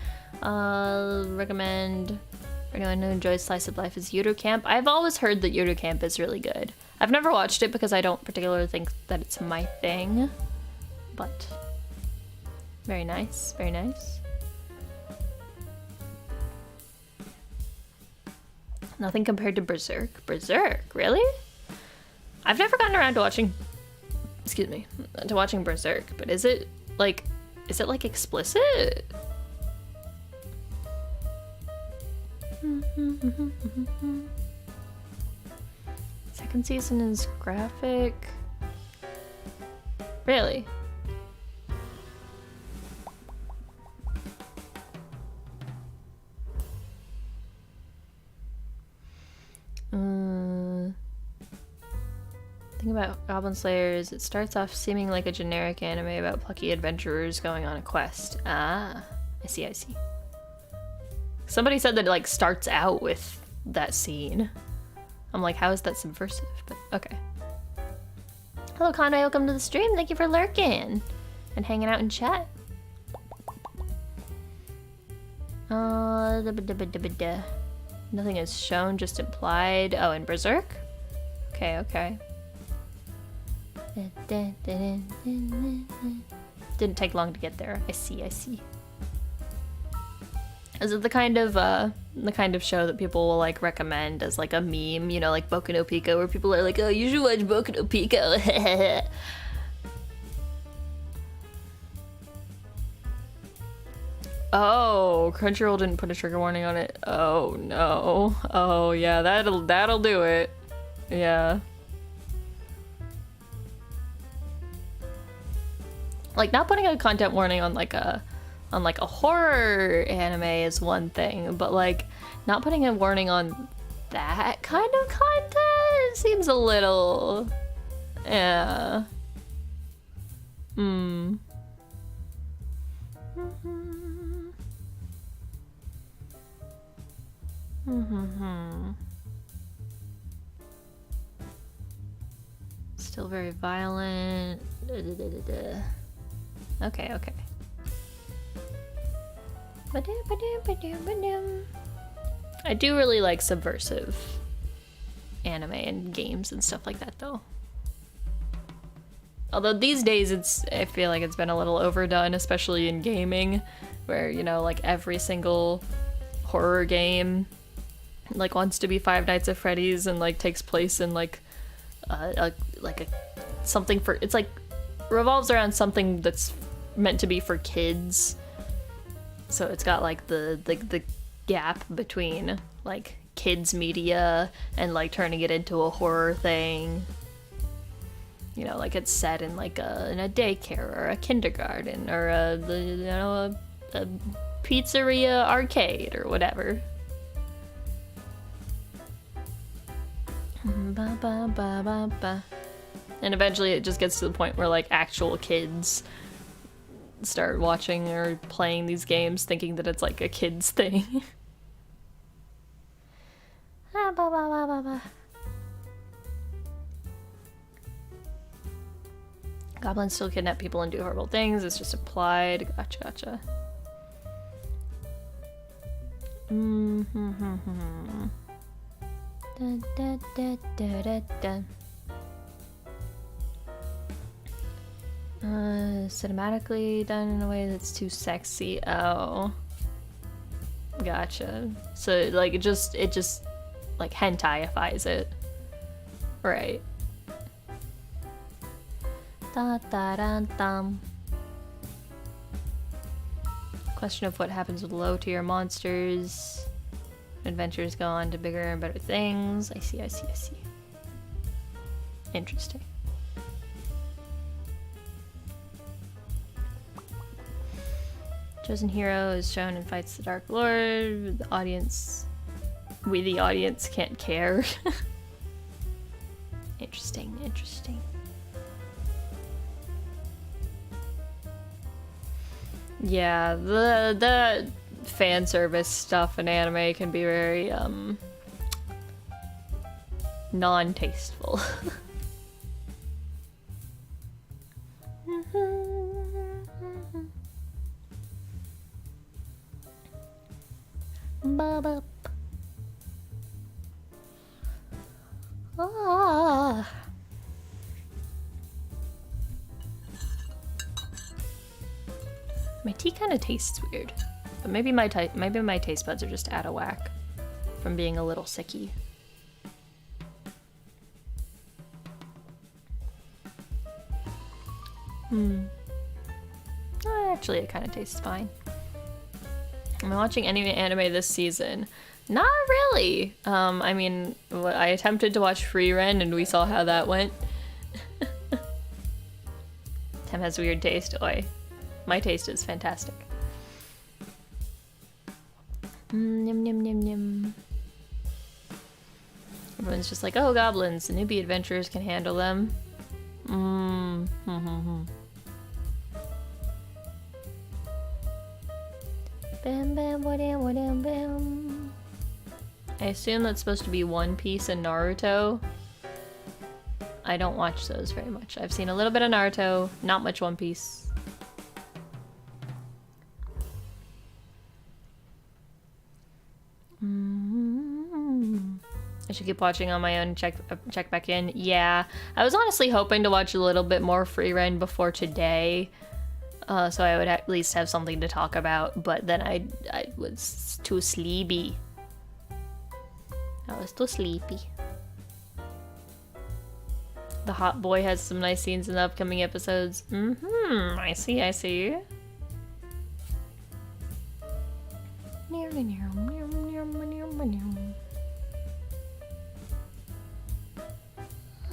Recommend for anyone who enjoys Slice of Life is Yudo Camp. I've always heard that Yudo Camp is really good. I've never watched it because I don't particularly think that it's my thing. But very nice, very nice. Nothing compared to Berserk. Berserk, really? I've never gotten around to watching, excuse me, to watching Berserk, but is it like explicit? Second season is graphic. Really? Thing about Goblin Slayer is it starts off seeming like a generic anime about plucky adventurers going on a quest. Ah, I see, I see. Somebody said that it like starts out with that scene. I'm like, how is that subversive? But okay. Hello Conway, welcome to the stream. Thank you for lurking and hanging out in chat. Nothing is shown, just implied. Oh, in Berserk? Okay, okay. Didn't take long to get there. I see, I see. Is it the kind of show that people will like recommend as like a meme, you know, like Boku no Pico, where people are like, oh, you should watch Boku no Pico. Oh, Crunchyroll didn't put a trigger warning on it. Oh no. Oh yeah, that'll do it. Yeah. Like not putting a content warning on like a horror anime is one thing, but like not putting a warning on that kind of content seems a little, yeah. Still very violent. Okay, okay. I do really like subversive anime and games and stuff like that though. Although these days I feel like it's been a little overdone, especially in gaming, where, you know, like every single horror game like wants to be Five Nights at Freddy's and like takes place in like something for, it's like revolves around something that's meant to be for kids. So it's got like the gap between like kids media and like turning it into a horror thing. You know, like it's set in like in a daycare or a kindergarten or a pizzeria arcade or whatever. Ba, ba, ba, ba, ba. And eventually it just gets to the point where like actual kids start watching or playing these games thinking that it's like a kid's thing. Ba, ba, ba, ba, ba. Goblins still kidnap people and do horrible things. It's just applied. Gotcha, gotcha. Da, da, da, da, da, da. Cinematically done in a way that's too sexy. Oh. Gotcha. So like it just like hentaiifies it. Right. Da da da dum. Question of what happens with low tier monsters. Adventures go on to bigger and better things. I see. Interesting. Chosen hero is shown and fights the Dark Lord. The audience... We, the audience, can't care. Interesting. Yeah, the fan service stuff in anime can be very, non-tasteful. Ba-ba. Ah. My tea kind of tastes weird, but maybe my taste buds are just out of whack from being a little sicky. Actually, it kind of tastes fine. Am I watching any anime this season? Not really. I mean, I attempted to watch Frieren and we saw how that went. Tem has weird taste. Oi. My taste is fantastic. Yum yum yum yum. Everyone's just like, oh, goblins. The newbie adventurers can handle them. Bam bam wadam bam. I assume that's supposed to be One Piece and Naruto. I don't watch those very much. I've seen a little bit of Naruto, not much One Piece. I should keep watching on my own, check back in. Yeah, I was honestly hoping to watch a little bit more Frieren before today, so I would at least have something to talk about, but then I was too sleepy. The hot boy has some nice scenes in the upcoming episodes. I see.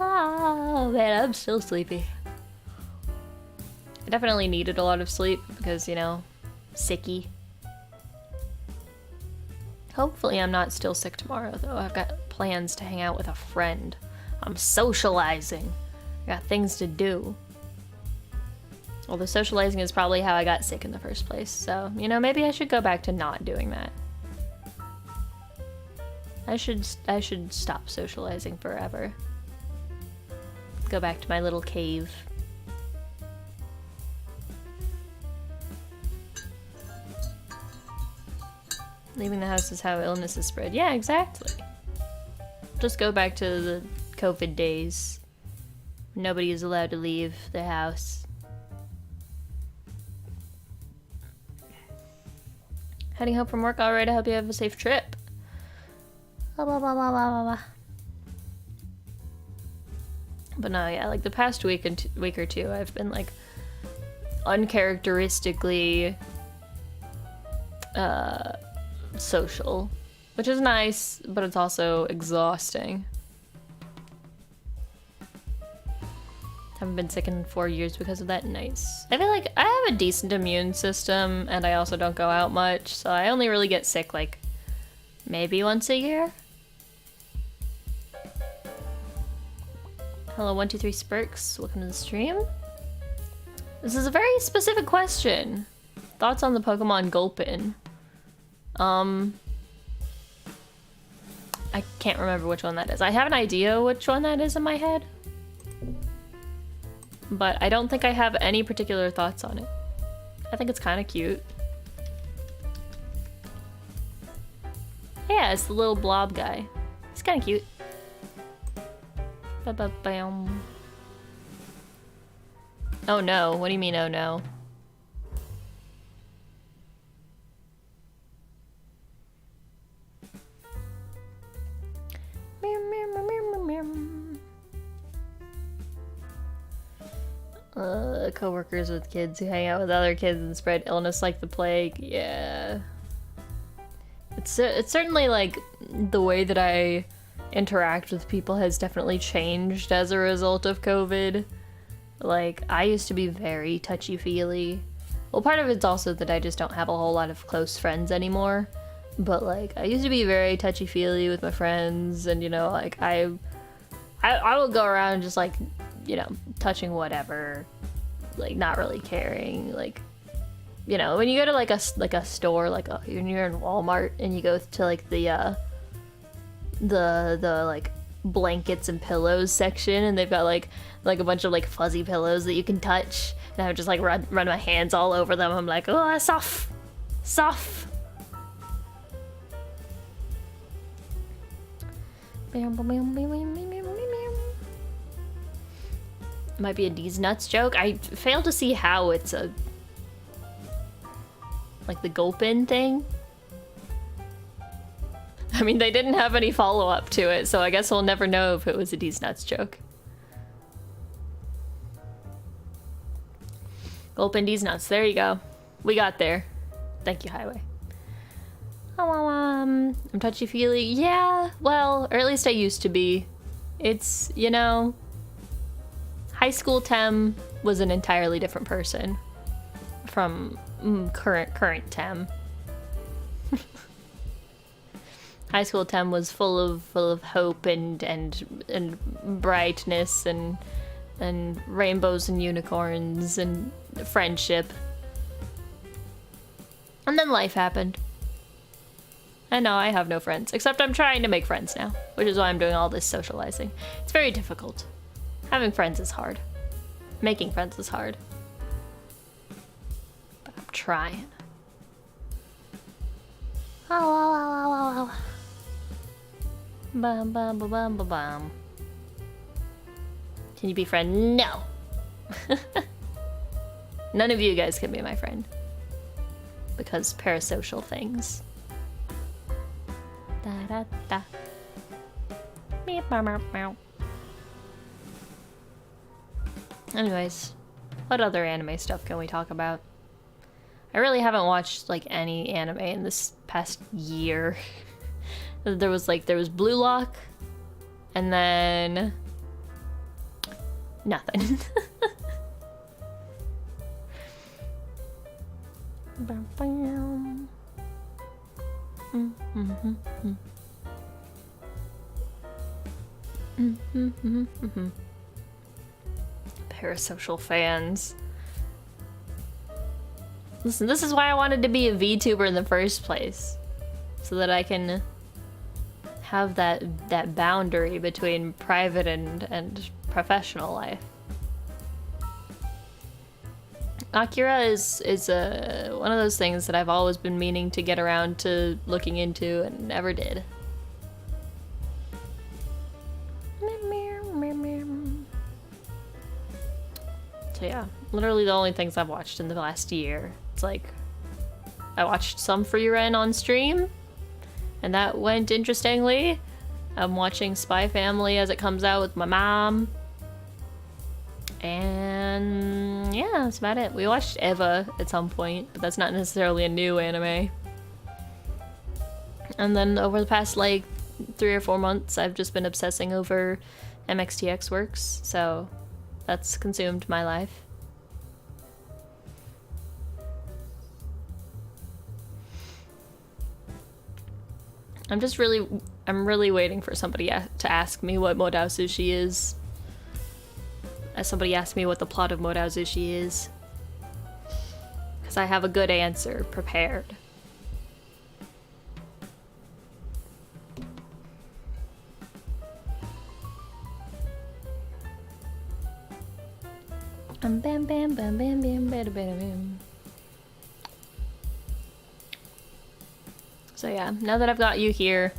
Oh man, I'm still sleepy. I definitely needed a lot of sleep because, you know, sicky. Hopefully I'm not still sick tomorrow though. I've got plans to hang out with a friend. I'm socializing. I got things to do. Although socializing is probably how I got sick in the first place. So, you know, maybe I should go back to not doing that. I should stop socializing forever. Go back to my little cave. Leaving the house is how illness is spread. Yeah, exactly. Just go back to the COVID days. Nobody is allowed to leave the house. Heading home from work alright. I hope you have a safe trip. Blah, blah, blah, blah, blah, blah. But no, yeah, like the past week or two, I've been like uncharacteristically social, which is nice, but it's also exhausting. Haven't been sick in 4 years because of that. Nice. I feel like I have a decent immune system, and I also don't go out much, so I only really get sick like maybe once a year. Hello, 123 Spurks. Welcome to the stream. This is a very specific question. Thoughts on the Pokemon Gulpin? I can't remember which one that is. I have an idea which one that is in my head, but I don't think I have any particular thoughts on it. I think it's kind of cute. Yeah, it's the little blob guy. He's kind of cute. Ba-ba-bam. Oh no, what do you mean, oh no? coworkers with kids who hang out with other kids and spread illness like the plague. Yeah. It's certainly like the way that I interact with people has definitely changed as a result of COVID. Like, I used to be very touchy-feely. Well, part of it's also that I just don't have a whole lot of close friends anymore. But like, I used to be very touchy-feely with my friends, and you know, like I would go around just like, you know, touching whatever, like not really caring. Like, you know, when you go to like a store, like when you're in Walmart and you go to like the like blankets and pillows section, and they've got like a bunch of like fuzzy pillows that you can touch, and I would just like run my hands all over them. I'm like, oh, soft. Might be a D's nuts joke. I fail to see how it's a like the gulpin thing. I mean, they didn't have any follow-up to it, so I guess we'll never know if it was a D's nuts joke. Gulpin D's nuts. There you go. We got there. Thank you, Highway. Oh, I'm touchy-feely. Yeah, well, or at least I used to be. It's, you know, high school Tem was an entirely different person from current Tem. High school Tem was full of hope and brightness and rainbows and unicorns and friendship. And then life happened. And now I have no friends, except I'm trying to make friends now, which is why I'm doing all this socializing. It's very difficult. Having friends is hard. Making friends is hard. But I'm trying. Oh. Bum, bum, bum, bum, bum, bum. Can you be friend? No. None of you guys can be my friend. Because parasocial things. Da da da. Meow, meow, meow, meow. Anyways, what other anime stuff can we talk about? I really haven't watched like any anime in this past year. There was Blue Lock, and then nothing. Parasocial fans. Listen, this is why I wanted to be a VTuber in the first place. So that I can have that boundary between private and professional life. Akira is one of those things that I've always been meaning to get around to looking into and never did. So yeah, literally the only things I've watched in the last year. It's like, I watched some Frieren on stream, and that went interestingly. I'm watching Spy Family as it comes out with my mom. And yeah, that's about it. We watched Eva at some point, but that's not necessarily a new anime. And then over the past like 3 or 4 months, I've just been obsessing over MXTX Works, so that's consumed my life. I'm really waiting for somebody to ask me what Modao Sushi is. As somebody asked me what the plot of Modao Sushi is. Because I have a good answer prepared. Bam bam bam bam bam bam bam. So yeah, now that I've got you here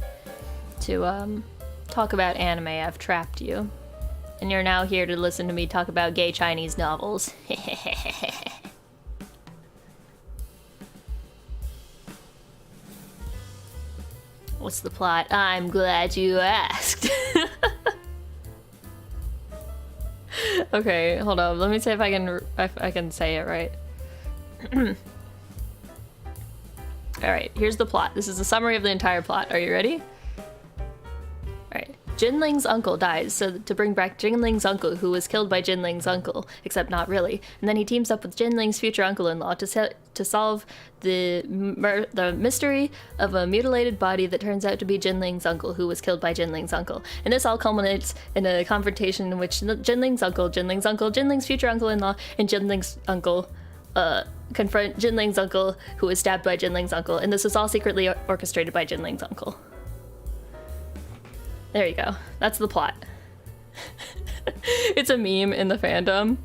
to talk about anime, I've trapped you. And you're now here to listen to me talk about gay Chinese novels. What's the plot? I'm glad you asked. Okay, hold on. Let me see if I can say it right. Alright, here's the plot. This is a summary of the entire plot. Are you ready? Alright. Jinling's uncle dies, so to bring back Jinling's uncle, who was killed by Jinling's uncle, except not really. And then he teams up with Jinling's future uncle-in-law to solve the mystery of a mutilated body that turns out to be Jinling's uncle, who was killed by Jinling's uncle. And this all culminates in a confrontation in which Jinling's uncle, Jinling's future uncle-in-law, and Jinling's uncle confront Jinling's uncle, who was stabbed by Jinling's uncle, and this was all secretly orchestrated by Jinling's uncle. There you go. That's the plot. It's a meme in the fandom.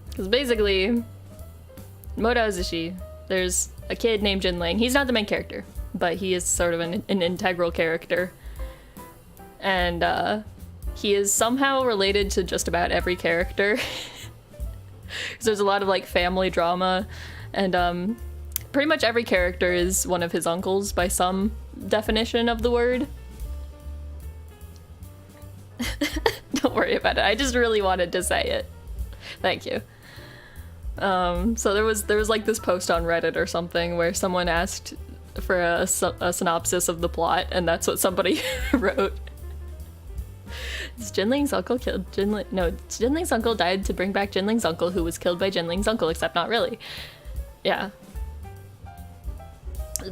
Because basically, Modazushi, there's a kid named Jinling. He's not the main character, but he is sort of an integral character. And he is somehow related to just about every character. Because there's a lot of like family drama, and pretty much every character is one of his uncles by some definition of the word. Don't worry about it. I just really wanted to say it. Thank you. So there was like this post on Reddit or something where someone asked for a synopsis of the plot, and that's what somebody wrote. Jinling's uncle killed Jinling. No, Jinling's uncle died to bring back Jinling's uncle, who was killed by Jinling's uncle, except not really. Yeah.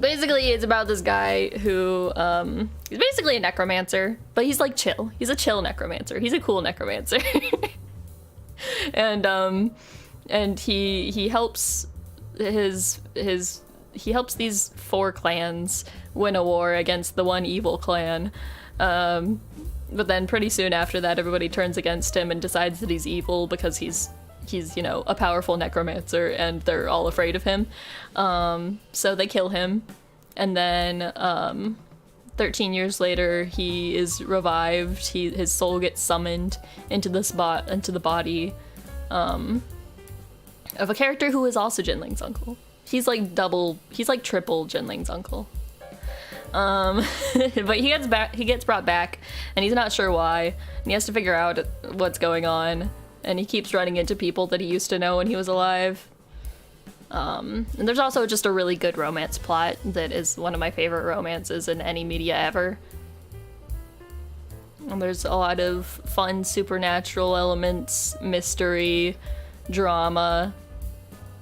Basically, it's about this guy who, he's basically a necromancer, but he's like chill. He's a chill necromancer. He's a cool necromancer. And he helps he helps these 4 clans win a war against the one evil clan. But then pretty soon after that, everybody turns against him and decides that he's evil because he's, you know, a powerful necromancer, and they're all afraid of him. So they kill him, and then 13 years later, he is revived. His soul gets summoned into the body of a character who is also Jinling's uncle. He's like triple Jinling's uncle. But he gets brought back, and he's not sure why, and he has to figure out what's going on, and he keeps running into people that he used to know when he was alive. And there's also just a really good romance plot that is one of my favorite romances in any media ever. And there's a lot of fun supernatural elements, mystery, drama.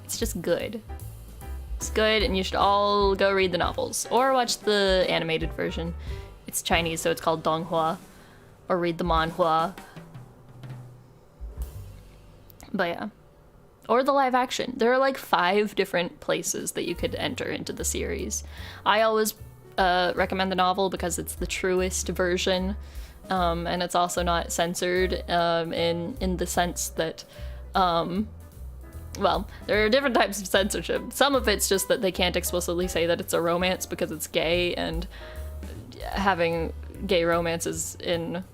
It's just good. It's good, and you should all go read the novels or watch the animated version. It's Chinese, so it's called Donghua, or read the manhua. But yeah, or the live action. There are like 5 different places that you could enter into the series. I always recommend the novel because it's the truest version, and it's also not censored in the sense that well, there are different types of censorship. Some of it's just that they can't explicitly say that it's a romance because it's gay, and having gay romances in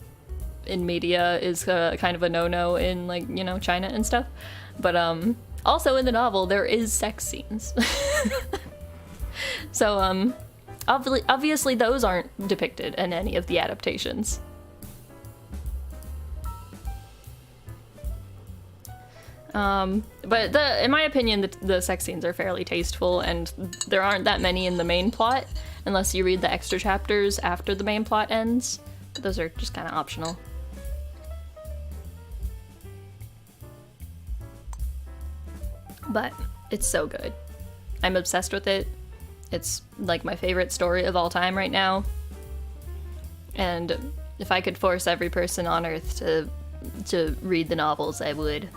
media is kind of a no-no in, like, you know, China and stuff. But also in the novel there is sex scenes. So obviously those aren't depicted in any of the adaptations. But in my opinion, the sex scenes are fairly tasteful, and there aren't that many in the main plot, unless you read the extra chapters after the main plot ends. Those are just kind of optional. But it's so good. I'm obsessed with it. It's like my favorite story of all time right now. And if I could force every person on Earth to read the novels, I would.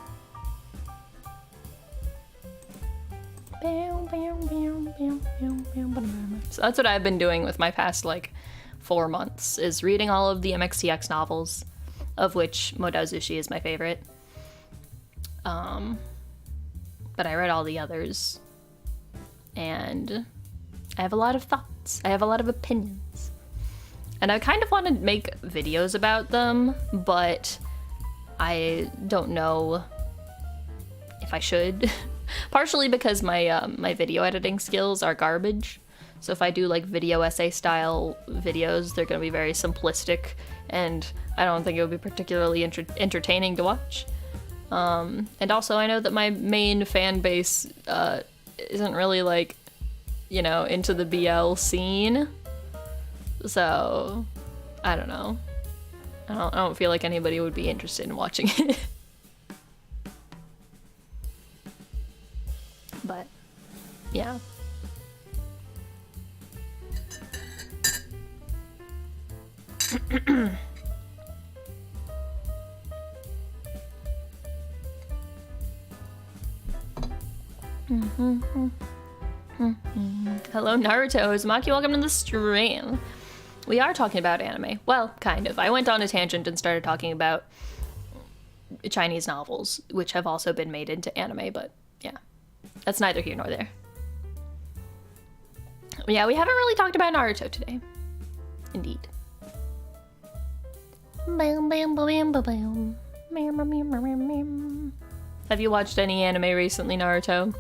So that's what I've been doing with my past like 4 months, is reading all of the MXTX novels, of which Modazushi is my favorite. But I read all the others, and I have a lot of thoughts. I have a lot of opinions. And I kind of want to make videos about them, but I don't know if I should. Partially because my video editing skills are garbage. So if I do like video essay style videos, they're going to be very simplistic, and I don't think it would be particularly entertaining to watch. And also I know that my main fan base isn't really like, you know, into the BL scene. So I don't know. I don't feel like anybody would be interested in watching it. But yeah. Hello Naruto, Uzumaki, welcome to the stream. We are talking about anime. Well, kind of. I went on a tangent and started talking about Chinese novels, which have also been made into anime, but yeah. That's neither here nor there. Yeah, we haven't really talked about Naruto today. Indeed. Have you watched any anime recently, Naruto?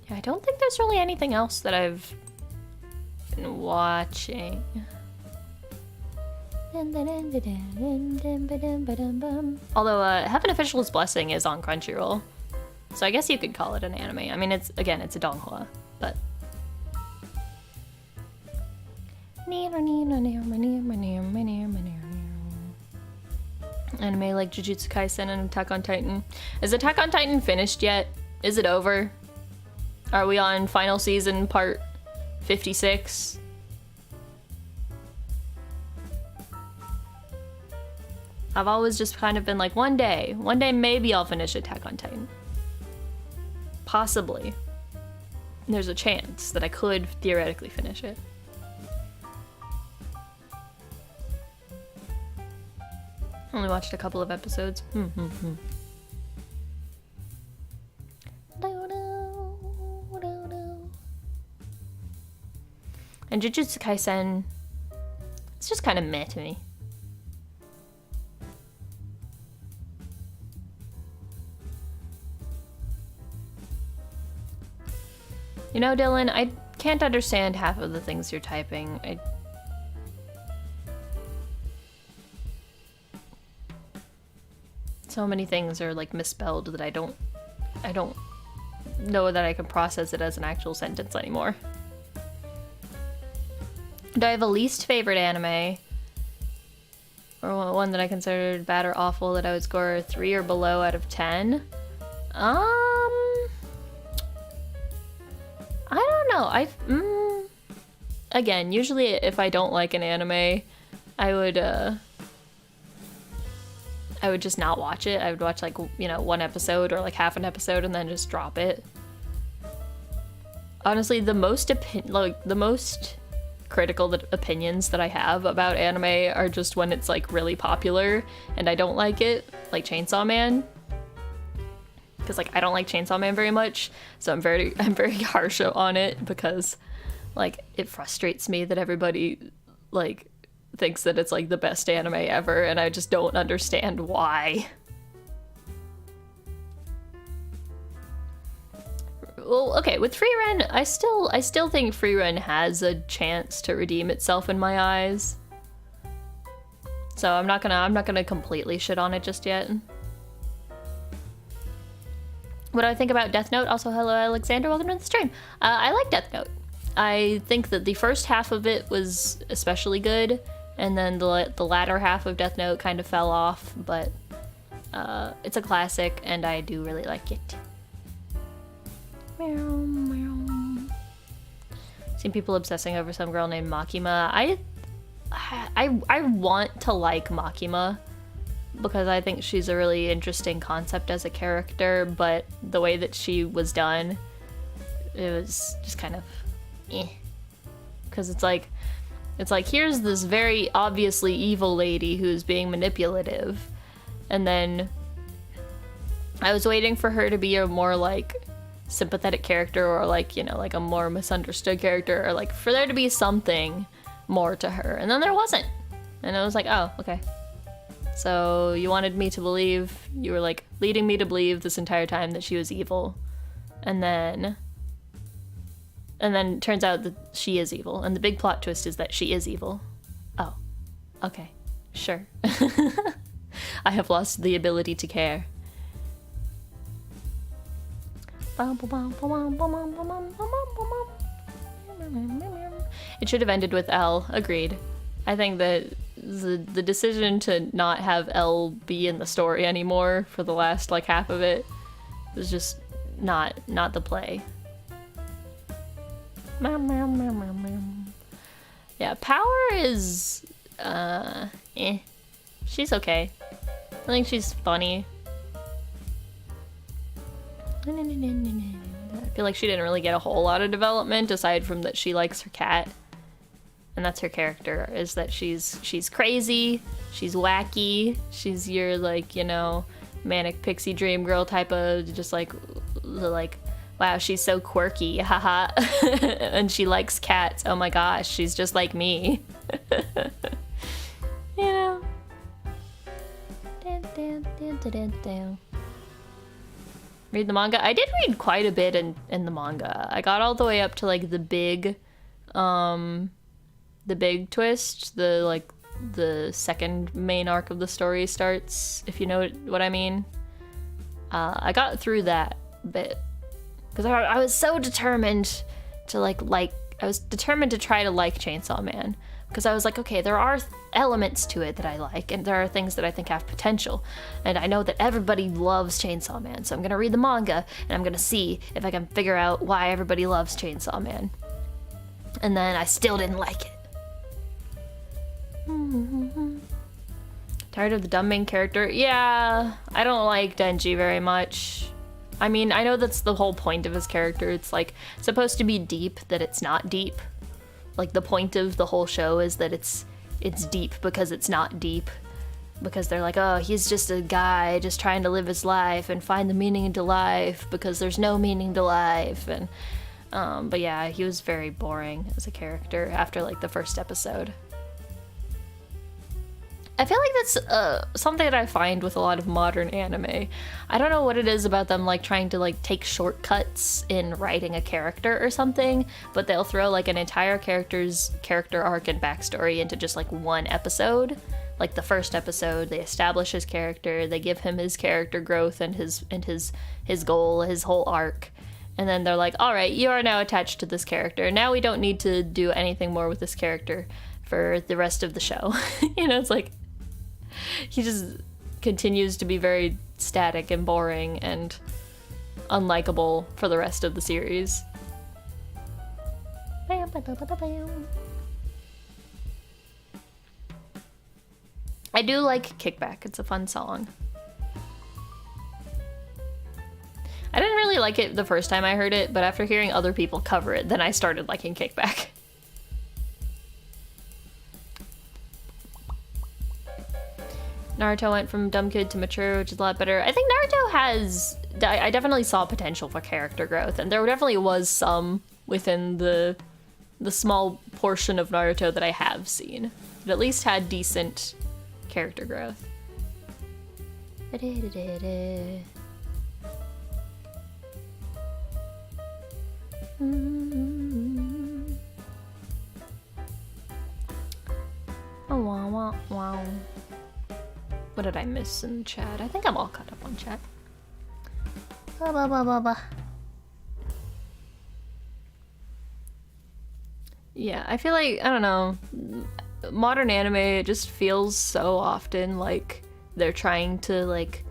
Yeah, I don't think there's really anything else that I've been watching. Although Heaven Official's Blessing is on Crunchyroll, so I guess you could call it an anime. I mean, it's a donghua, but anime like Jujutsu Kaisen and Attack on Titan. Is Attack on Titan finished yet? Is it over? Are we on final season part 56? I've always just kind of been like, one day maybe I'll finish Attack on Titan. Possibly. There's a chance that I could theoretically finish it. Only watched a couple of episodes. And Jujutsu Kaisen, it's just kind of meh to me. You know, Dylan, I can't understand half of the things you're typing. So many things are like misspelled that I don't know that I can process it as an actual sentence anymore. Do I have a least favorite anime? Or one that I considered bad or awful that I would score a 3 or below out of 10? I don't know. Again, usually if I don't like an anime, I would just not watch it. I would watch like, you know, one episode or like half an episode and then just drop it. Honestly, the most critical opinions that I have about anime are just when it's like really popular and I don't like it, like Chainsaw Man. Because like I don't like Chainsaw Man very much, so I'm very harsh on it because like it frustrates me that everybody like thinks that it's like the best anime ever, and I just don't understand why. Well, okay, with Frieren, I still think Frieren has a chance to redeem itself in my eyes. So I'm not gonna completely shit on it just yet. What do I think about Death Note? Also, hello Alexander, welcome to the stream. I like Death Note. I think that the first half of it was especially good, and then the latter half of Death Note kind of fell off, but it's a classic, and I do really like it. Seen people obsessing over some girl named Makima. I want to like Makima because I think she's a really interesting concept as a character, but the way that she was done, it was just kind of because it's like here's this very obviously evil lady who's being manipulative, and then I was waiting for her to be a more like sympathetic character, or like, you know, like a more misunderstood character, or like for there to be something more to her, and then there wasn't, and I was like, oh, okay. So you wanted me to believe, you were like leading me to believe this entire time that she was evil, and then it turns out that she is evil, and the big plot twist is that she is evil. Okay, sure. I have lost the ability to care. It should have ended with L. Agreed. I think that the decision to not have L be in the story anymore for the last like half of it was just not the play. Yeah, Power is she's okay. I think she's funny. I feel like she didn't really get a whole lot of development aside from that she likes her cat. And that's her character, is that she's crazy, she's wacky, she's your like, you know, manic pixie dream girl type of just like wow, she's so quirky, haha. And she likes cats. Oh my gosh, she's just like me. You know. Read the manga. I did read quite a bit in the manga. I got all the way up to like the big twist, the second main arc of the story starts, if you know what I mean. I got through that bit because I was so determined to I was determined to try to like Chainsaw Man, because I was like, okay, there are elements to it that I like, and there are things that I think have potential, and I know that everybody loves Chainsaw Man, so I'm gonna read the manga and I'm gonna see if I can figure out why everybody loves Chainsaw Man. And then I still didn't like it. Tired of the dumb main character? Yeah, I don't like Denji very much. I mean, I know that's the whole point of his character. It's like supposed to be deep, that it's not deep. Like the point of the whole show is that it's deep because it's not deep. Because they're like, oh, he's just a guy just trying to live his life and find the meaning into life because there's no meaning to life. And but yeah, he was very boring as a character after like the first episode. I feel like that's something that I find with a lot of modern anime. I don't know what it is about them like trying to like take shortcuts in writing a character or something, but they'll throw like an entire character's character arc and backstory into just like one episode. Like the first episode, they establish his character, they give him his character growth and his goal, his whole arc. And then they're like, all right, you are now attached to this character. Now we don't need to do anything more with this character for the rest of the show. You know, it's like, he just continues to be very static and boring and unlikable for the rest of the series. I do like Kickback. It's a fun song. I didn't really like it the first time I heard it, but after hearing other people cover it, then I started liking Kickback. Naruto went from dumb kid to mature, which is a lot better. I think Naruto has... I definitely saw potential for character growth, and there definitely was some within the small portion of Naruto that I have seen. It at least had decent character growth. Oh, wow, wow. What did I miss in chat? I think I'm all caught up on chat. Yeah, I feel like, I don't know, modern anime, it just feels so often like they're trying to like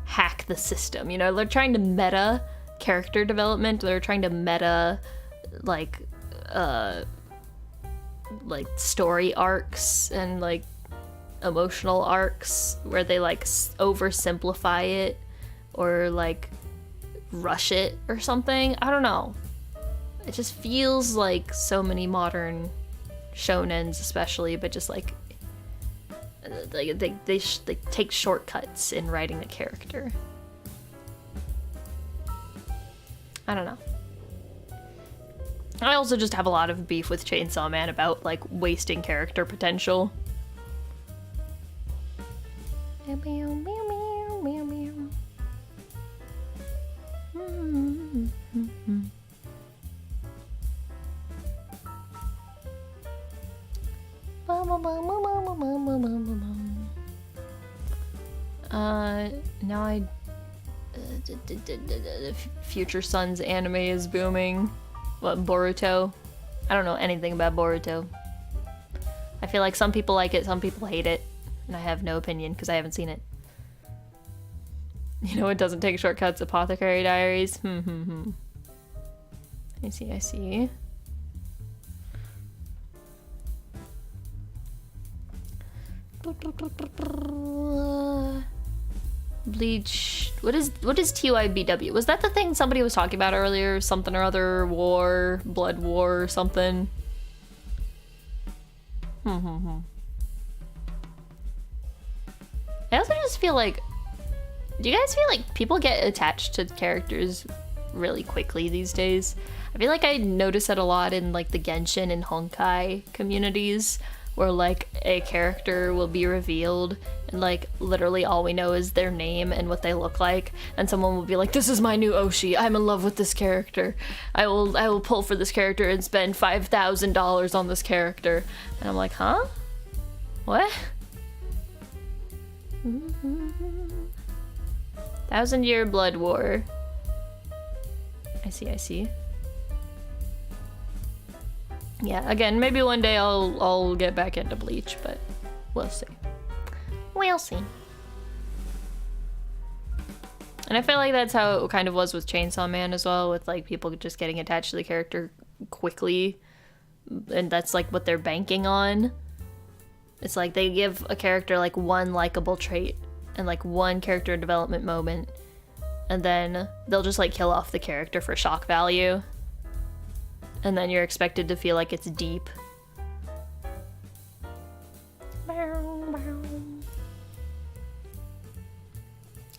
hack the system, you know? They're trying to meta character development, they're trying to meta like story arcs and like emotional arcs where they like oversimplify it or like rush it or something. I don't know. It just feels like so many modern shonens especially, but just like they take shortcuts in writing a character. I don't know. I also just have a lot of beef with Chainsaw Man about like wasting character potential. Now Future Son's anime is booming. What, Boruto? I don't know anything about Boruto. I feel like some people like it, some people hate it, and I have no opinion because I haven't seen it. You know, it doesn't take shortcuts. Apothecary Diaries. I see. Bleach. What is TYBW? Was that the thing somebody was talking about earlier? Something or other war, blood war or something? I also just feel like, do you guys feel like people get attached to characters really quickly these days? I feel like I notice it a lot in like the Genshin and Honkai communities, where like a character will be revealed and like literally all we know is their name and what they look like, and someone will be like, this is my new Oshi, I'm in love with this character, I will pull for this character and spend $5,000 on this character, and I'm like, huh? What? 1,000-Year Blood War. I see. Yeah, again, maybe one day I'll get back into Bleach, but we'll see. We'll see. And I feel like that's how it kind of was with Chainsaw Man as well, with like people just getting attached to the character quickly, and that's like what they're banking on. It's like they give a character like one likable trait and like one character development moment, and then they'll just like kill off the character for shock value. And then you're expected to feel like it's deep.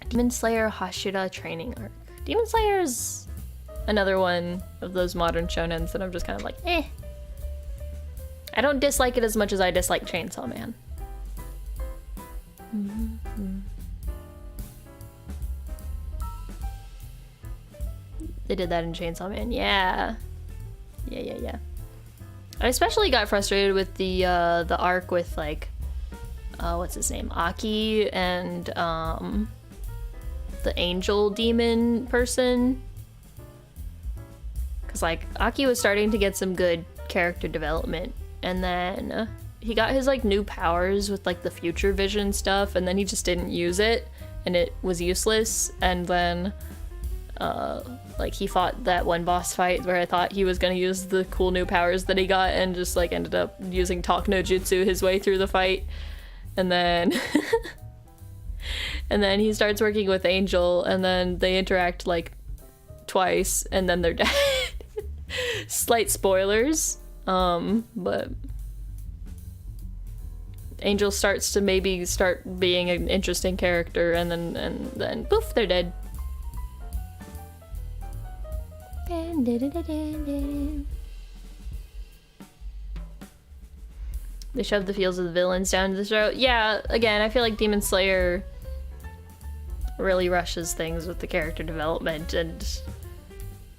Demon Slayer Hashira training arc. Demon Slayer is another one of those modern shonens that I'm just kind of like, eh. I don't dislike it as much as I dislike Chainsaw Man. They did that in Chainsaw Man, yeah. Yeah. I especially got frustrated with the arc with like, what's his name? Aki and the angel demon person. Cause like Aki was starting to get some good character development, and then he got his like new powers with like the future vision stuff, and then he just didn't use it and it was useless, and then like he fought that one boss fight where I thought he was gonna use the cool new powers that he got, and just like ended up using talk no jutsu his way through the fight, and then and then he starts working with Angel, and then they interact like twice, and then they're dead. Slight spoilers, but Angel starts to maybe start being an interesting character, and then poof, they're dead. They shove the feels of the villains down to the throat. Yeah, again, I feel like Demon Slayer really rushes things with the character development, and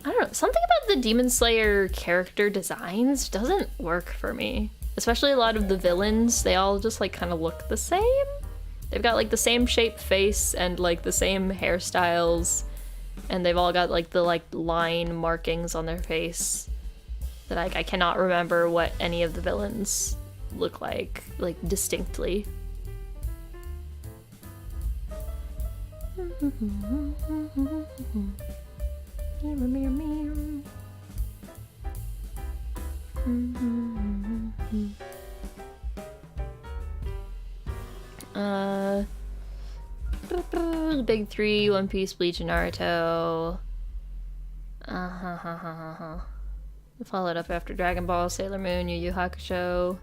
I don't know, something about the Demon Slayer character designs doesn't work for me. Especially a lot of the villains, they all just like kind of look the same. They've got like the same shaped face and like the same hairstyles, and they've all got like the like line markings on their face that I cannot remember what any of the villains look like distinctly. The big three: One Piece, Bleach, and Naruto. Followed up after Dragon Ball, Sailor Moon, Yu Yu Hakusho.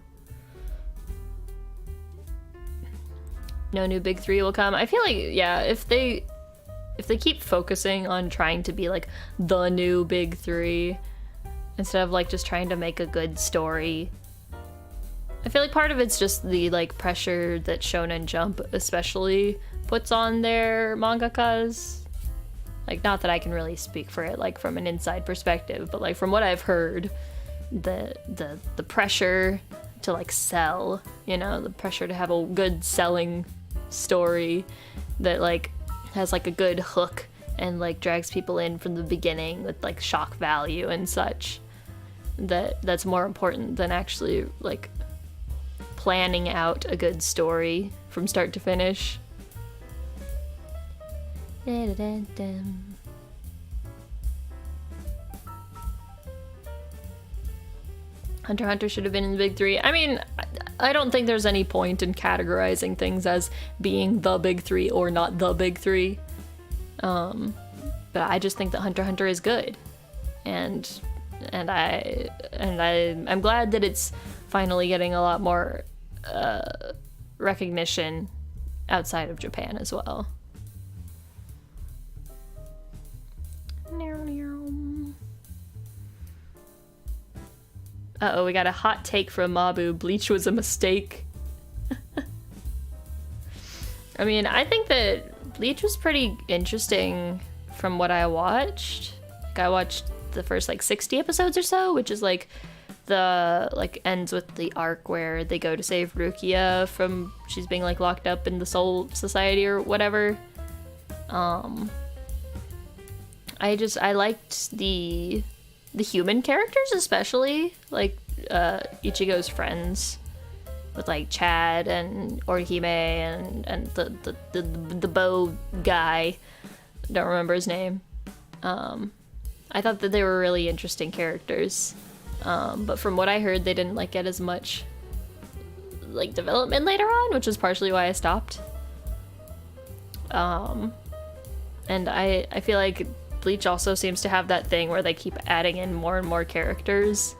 No new big three will come. I feel like, yeah, if they keep focusing on trying to be like the new big three instead of like just trying to make a good story, I feel like part of it's just the like pressure that Shonen Jump especially puts on their mangakas. Like, not that I can really speak for it like from an inside perspective, but like from what I've heard, the pressure to like sell, you know, the pressure to have a good selling story that like has like a good hook and like drags people in from the beginning with like shock value and such. That's more important than actually like planning out a good story from start to finish. Hunter x Hunter should have been in the big three. I mean, I don't think there's any point in categorizing things as being the big three or not the big three. But I just think that Hunter x Hunter is good, and I'm glad that it's finally getting a lot more recognition outside of Japan as well. Uh-oh, we got a hot take from Mabu. Bleach was a mistake. I mean, I think that Bleach was pretty interesting from what I watched. Like, I watched the first, like, 60 episodes or so, which is, like, the, like, ends with the arc where they go to save Rukia from, she's being, like, locked up in the Soul Society or whatever. I liked the human characters, especially like Ichigo's friends with like Chad and Orihime and the bow guy, don't remember his name. I thought that they were really interesting characters, but from what I heard, they didn't like get as much like development later on, which is partially why I stopped. And I feel like Bleach also seems to have that thing where they keep adding in more and more characters.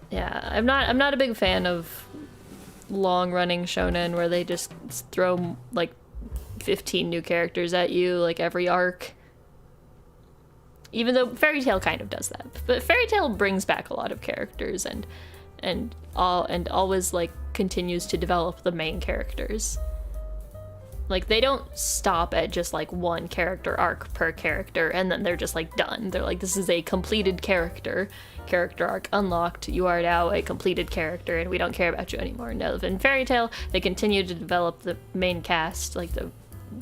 Yeah, I'm not a big fan of long-running shonen where they just throw like 15 new characters at you like every arc. Even though Fairy Tail kind of does that, but Fairy Tail brings back a lot of characters and always like continues to develop the main characters. Like, they don't stop at just, like, one character arc per character, and then they're just, like, done. They're like, this is a completed character. Character arc unlocked. You are now a completed character, and we don't care about you anymore. No, in Fairy Tail, they continue to develop the main cast, like, the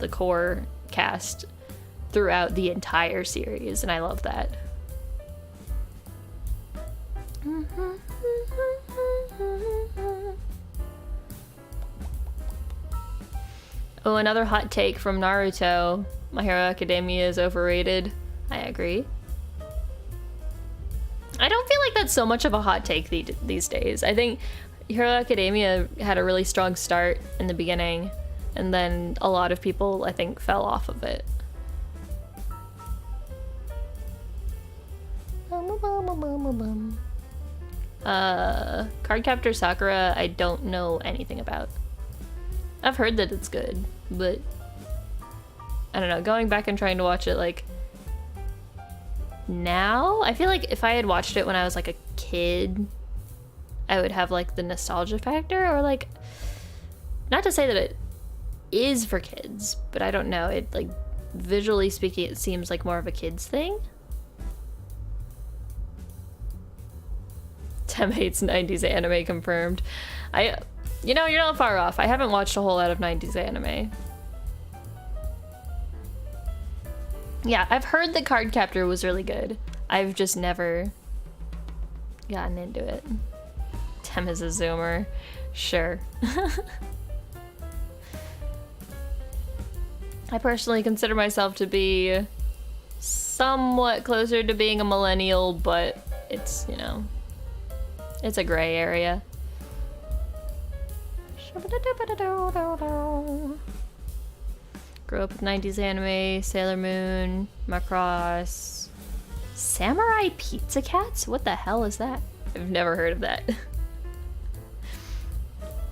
core cast, throughout the entire series, and I love that. Oh, another hot take from Naruto. My Hero Academia is overrated. I agree. I don't feel like that's so much of a hot take these days. I think Hero Academia had a really strong start in the beginning, and then a lot of people, I think, fell off of it. Cardcaptor Sakura, I don't know anything about. I've heard that it's good, but I don't know, going back and trying to watch it like now, I feel like if I had watched it when I was like a kid, I would have like the nostalgia factor, or like, not to say that it is for kids, but I don't know, it like visually speaking it seems like more of a kid's thing. Tem hates 90s anime confirmed. You know, you're not far off. I haven't watched a whole lot of 90s anime. Yeah, I've heard that Cardcaptor was really good. I've just never gotten into it. Tem is a zoomer. Sure. I personally consider myself to be somewhat closer to being a millennial, but it's, you know, it's a gray area. Grew up with 90s anime, Sailor Moon, Macross, Samurai Pizza Cats? What the hell is that? I've never heard of that.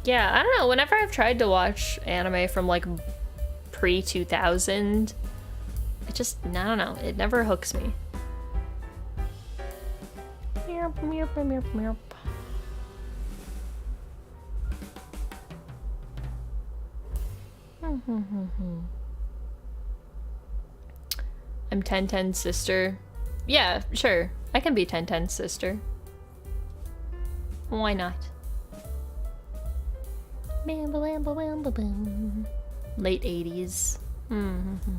Yeah, I don't know, whenever I've tried to watch anime from like pre-2000, it just, I don't know, it never hooks me. I'm 1010's sister. Yeah, sure. I can be 1010's sister. Why not? Late 80s. Mm-hmm.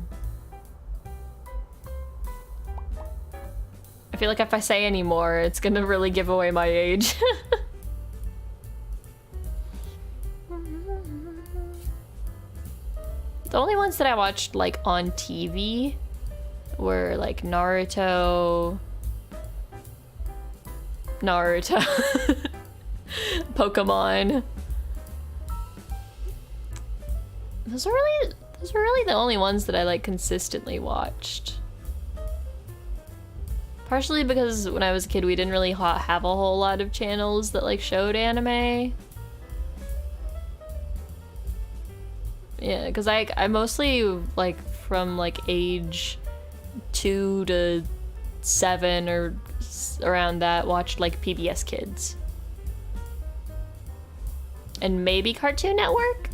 I feel like if I say any more, it's gonna really give away my age. The only ones that I watched like on TV were like Naruto, Pokemon. Those were really the only ones that I like consistently watched. Partially because when I was a kid, we didn't really have a whole lot of channels that like showed anime. Yeah, because I mostly like from like age 2 to 7 or around that watched like PBS Kids. And maybe Cartoon Network?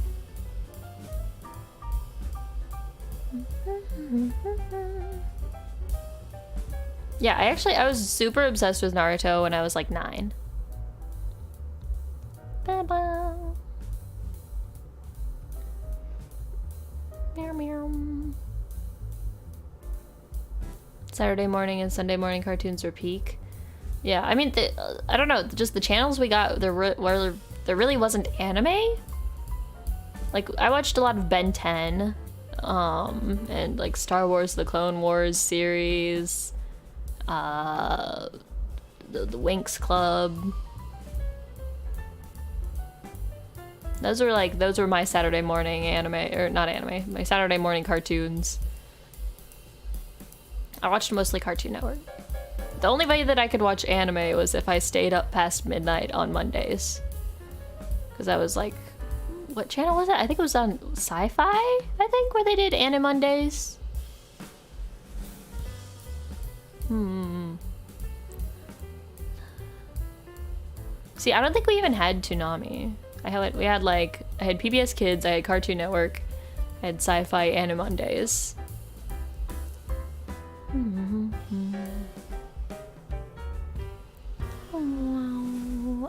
Yeah, I was super obsessed with Naruto when I was like 9. Ba-ba. Meow meow. Saturday morning and Sunday morning cartoons were peak. Yeah, I mean, I don't know, just the channels we got, there really wasn't anime. Like, I watched a lot of Ben 10, and like Star Wars, the Clone Wars series, the Winx Club. Those were my Saturday morning my Saturday morning cartoons. I watched mostly Cartoon Network. The only way that I could watch anime was if I stayed up past midnight on Mondays. Because I was like, what channel was it? I think it was on Sci-Fi, I think, where they did Anime Mondays. See, I don't think we even had Toonami. I had PBS Kids, I had Cartoon Network, I had Sci-Fi, Anime Mondays.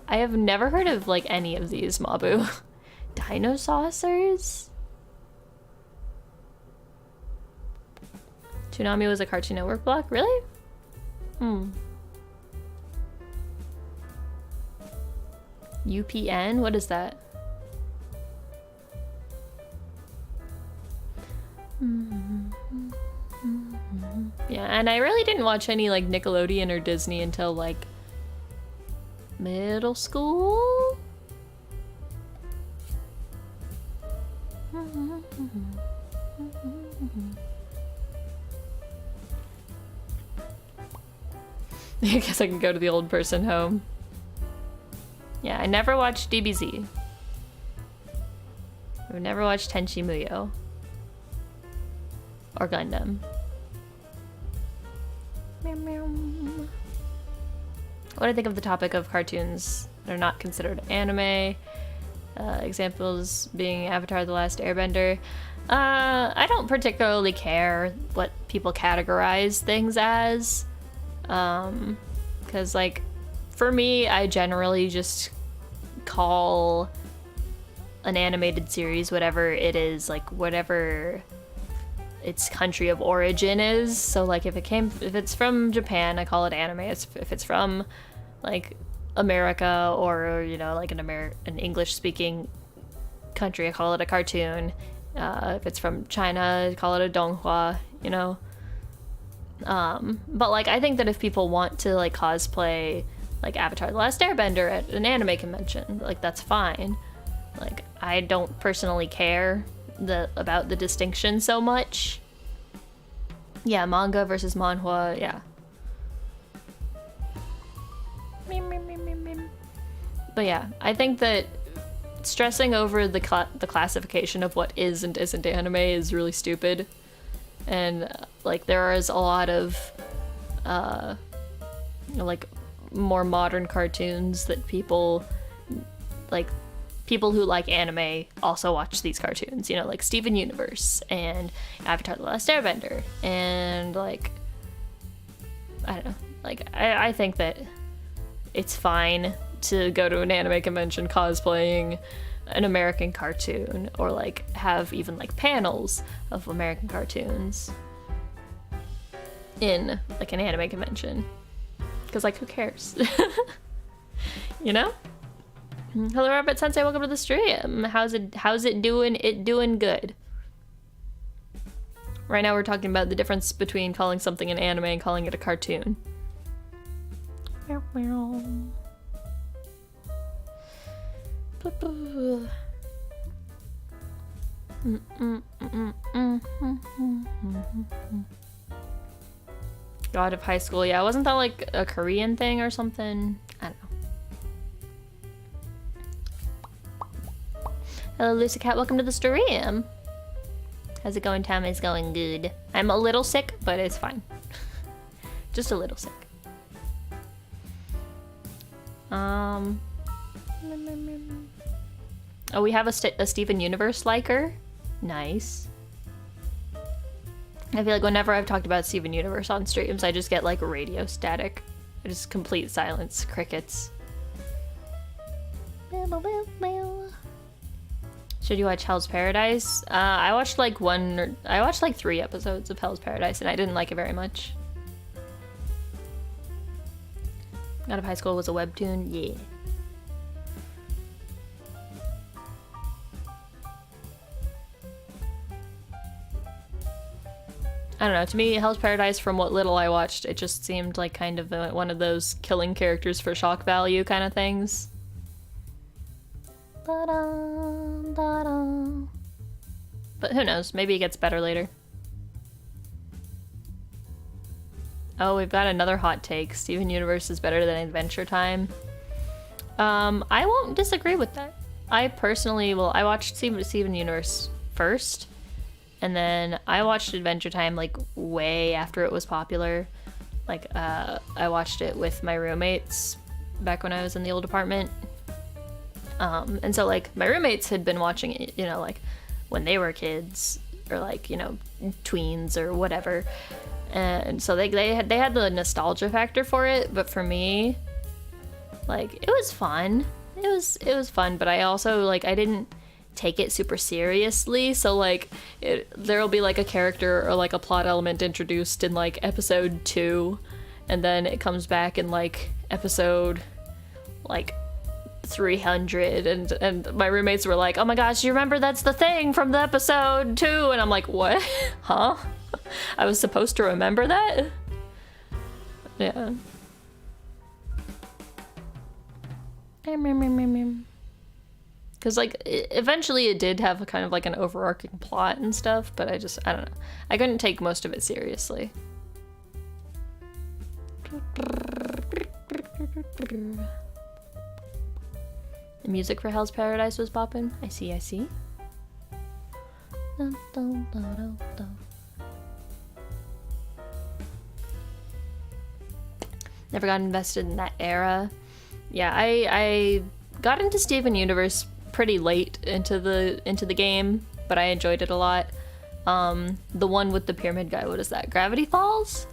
I have never heard of like any of these, Mabu. Dino Saucers? Toonami was a Cartoon Network block? Really? UPN? What is that? Yeah, and I really didn't watch any like Nickelodeon or Disney until like middle school? I guess I can go to the old person home. Yeah, I never watched DBZ. I've never watched Tenchi Muyo. Or Gundam. Meow, meow. What do I think of the topic of cartoons that are not considered anime? Examples being Avatar: The Last Airbender. I don't particularly care what people categorize things as. Because, like, for me, I generally just call an animated series whatever it is, like, whatever its country of origin is. So, like, if it's from Japan, I call it anime. If it's from, like, America or, you know, like an English-speaking country, I call it a cartoon. If it's from China, I call it a donghua, you know? But, like, I think that if people want to, like, cosplay, like, Avatar: The Last Airbender at an anime convention, like, that's fine. Like, I don't personally care about the distinction so much. Yeah, manga versus manhwa, yeah. But yeah, I think that stressing over the classification of what is and isn't anime is really stupid. And, like, there is a lot of, like, more modern cartoons that people who like anime also watch these cartoons, you know, like Steven Universe and Avatar: The Last Airbender, and, like, I don't know, like, I think that it's fine to go to an anime convention cosplaying an American cartoon, or like have even like panels of American cartoons in like an anime convention. Because like, who cares? You know? Hello, Rabbit Sensei, welcome to the stream. How's it doing? It doing good. Right now we're talking about the difference between calling something an anime and calling it a cartoon. God of High School, yeah, wasn't that like a Korean thing or something? I don't know. Hello, Lucy Cat, welcome to the stream. How's it going, Tom? It's going good. I'm a little sick, but it's fine. Just a little sick. Oh, we have a Steven Universe liker. Nice. I feel like whenever I've talked about Steven Universe on streams, I just get like radio static. Just complete silence, crickets. Should you watch Hell's Paradise? I watched like 3 episodes of Hell's Paradise and I didn't like it very much. God of High School was a webtoon, yeah. I don't know, to me, Hell's Paradise, from what little I watched, it just seemed like kind of one of those killing characters for shock value kind of things. Da-da, but who knows, maybe it gets better later. Oh, we've got another hot take. Steven Universe is better than Adventure Time. I won't disagree with that. I personally, well, I watched Steven Universe first, and then I watched Adventure Time like way after it was popular. Like, I watched it with my roommates back when I was in the old apartment. And so like my roommates had been watching it, you know, like when they were kids or like, you know, tweens or whatever. And so they had the nostalgia factor for it, but for me, like, it was fun. It was fun, but I also like I didn't take it super seriously. So like there'll be like a character or like a plot element introduced in like episode 2, and then it comes back in like episode like 300, and my roommates were like, oh my gosh, you remember that's the thing from the episode 2? And I'm like, what? Huh? I was supposed to remember that? Yeah. Because like eventually it did have a kind of like an overarching plot and stuff, but I don't know, I couldn't take most of it seriously. The music for Hell's Paradise was poppin'. I see. Never got invested in that era. Yeah, I got into Steven Universe pretty late into the game, but I enjoyed it a lot. The one with the pyramid guy, what is that? Gravity Falls?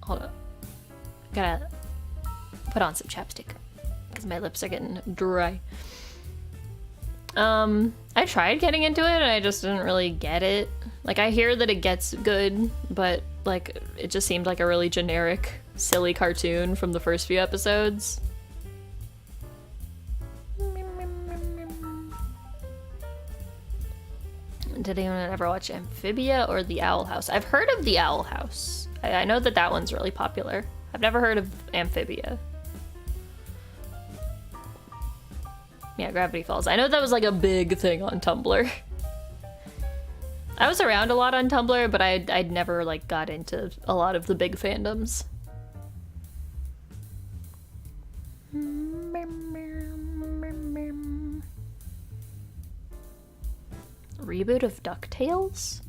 Hold up. Gotta put on some chapstick because my lips are getting dry. I tried getting into it and I just didn't really get it. Like, I hear that it gets good, but like it just seemed like a really generic, silly cartoon from the first few episodes. Did anyone ever watch Amphibia or The Owl House? I've heard of The Owl House. I know that one's really popular. I've never heard of Amphibia. Yeah, Gravity Falls. I know that was like a big thing on Tumblr. I was around a lot on Tumblr, but I'd never like got into a lot of the big fandoms. Reboot of DuckTales?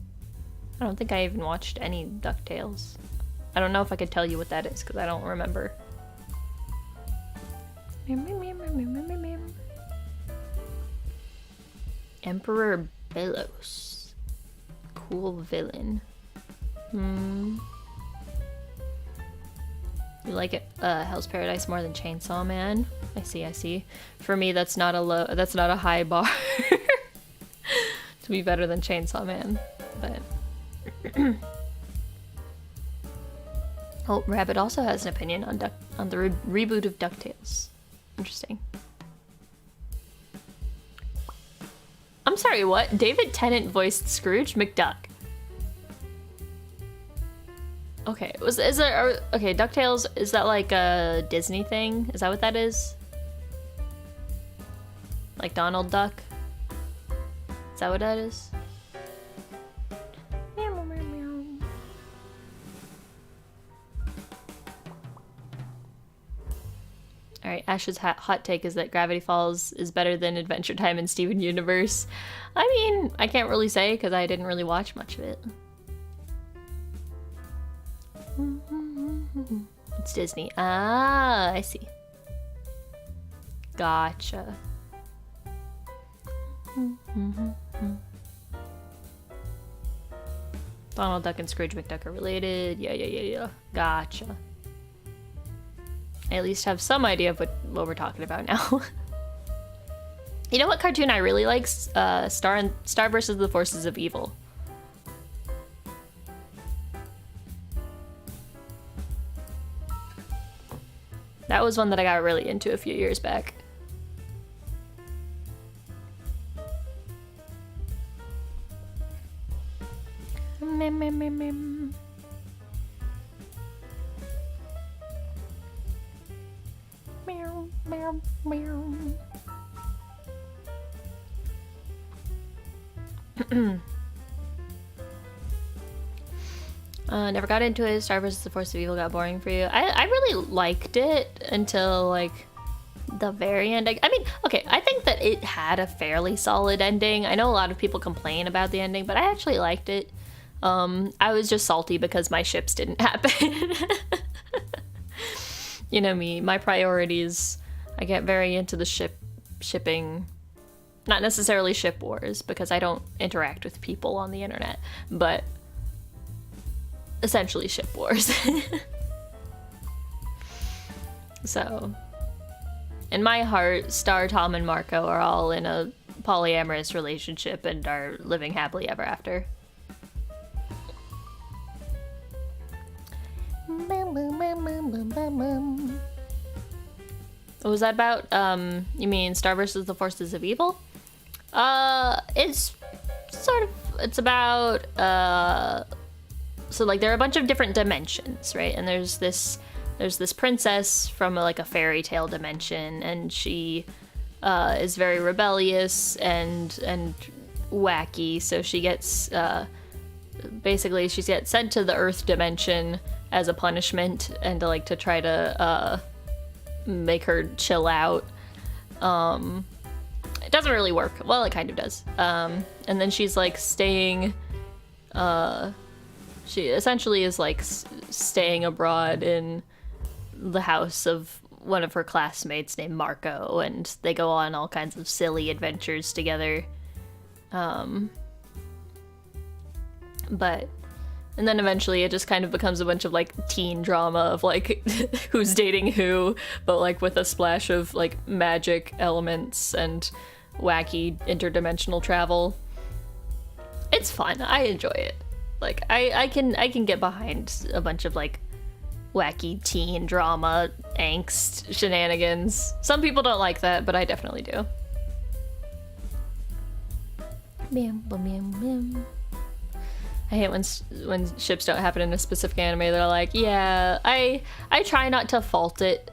I don't think I even watched any DuckTales. I don't know if I could tell you what that is because I don't remember. Emperor Bellows. Cool villain. You like it, Hell's Paradise more than Chainsaw Man? I see, I see. For me, that's not a high bar to be better than Chainsaw Man, but. Oh, Rabbit also has an opinion on the reboot of DuckTales. Interesting. I'm sorry, what? David Tennant voiced Scrooge McDuck. Okay, okay, DuckTales, is that like a Disney thing? Is that what that is? Like Donald Duck? Is that what that is? Alright, Ash's hot take is that Gravity Falls is better than Adventure Time and Steven Universe. I mean, I can't really say because I didn't really watch much of it. It's Disney. Ah, I see. Gotcha. Donald Duck and Scrooge McDuck are related. Yeah. Gotcha. I at least have some idea of what we're talking about now. You know what cartoon I really like? Star versus the Forces of Evil. That was one that I got really into a few years back. Never got into it. Star vs. the Force of Evil got boring for you. I really liked it until like the very end. I mean, okay, I think that it had a fairly solid ending. I know a lot of people complain about the ending, but I actually liked it. I was just salty because my ships didn't happen. You know me, my priorities. I get very into the shipping, not necessarily ship wars because I don't interact with people on the internet, but essentially ship wars. So, in my heart, Star, Tom, and Marco are all in a polyamorous relationship and are living happily ever after. What was that about? You mean Star versus the Forces of Evil? It's about, so like there are a bunch of different dimensions, right? And there's this princess from like a fairy tale dimension, and she is very rebellious and wacky. So she gets basically she gets sent to the Earth dimension as a punishment, and to try to make her chill out. It doesn't really work. Well, it kind of does. And then she's like staying. She essentially is like staying abroad in the house of one of her classmates named Marco, and they go on all kinds of silly adventures together. And then eventually it just kind of becomes a bunch of like teen drama of like who's dating who, but like with a splash of like magic elements and wacky interdimensional travel. It's fun. I enjoy it. Like I can get behind a bunch of like wacky teen drama, angst, shenanigans. Some people don't like that, but I definitely do. I hate when ships don't happen in a specific anime. They're like, yeah, I try not to fault it.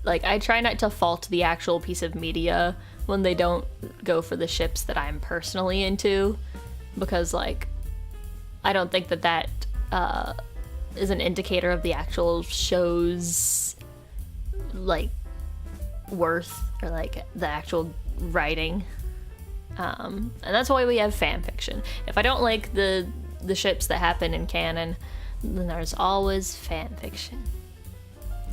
Like, I try not to fault the actual piece of media when they don't go for the ships that I'm personally into, because like, I don't think that is an indicator of the actual show's like worth or like the actual writing. And that's why we have fan fiction. If I don't like the ships that happen in canon, then there's always fan fiction.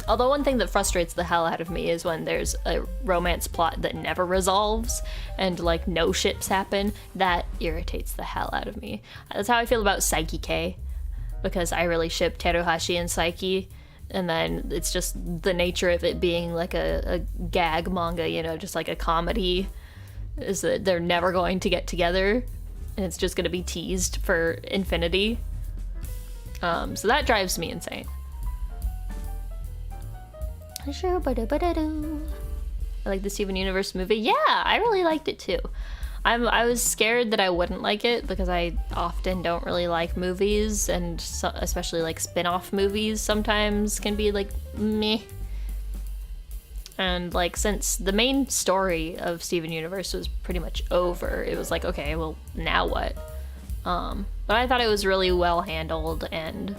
Although one thing that frustrates the hell out of me is when there's a romance plot that never resolves and like no ships happen. That irritates the hell out of me. That's how I feel about Psyche K, because I really ship Teruhashi and Psyche, And then it's just the nature of it being like a gag manga, you know, just like a comedy, is that they're never going to get together and it's just going to be teased for infinity. So that drives me insane. I like the Steven Universe movie. Yeah, I really liked it too. I was scared that I wouldn't like it because I often don't really like movies, and especially like spin-off movies sometimes can be like meh. And like, since the main story of Steven Universe was pretty much over, it was like, okay, well, now what? But I thought it was really well handled, and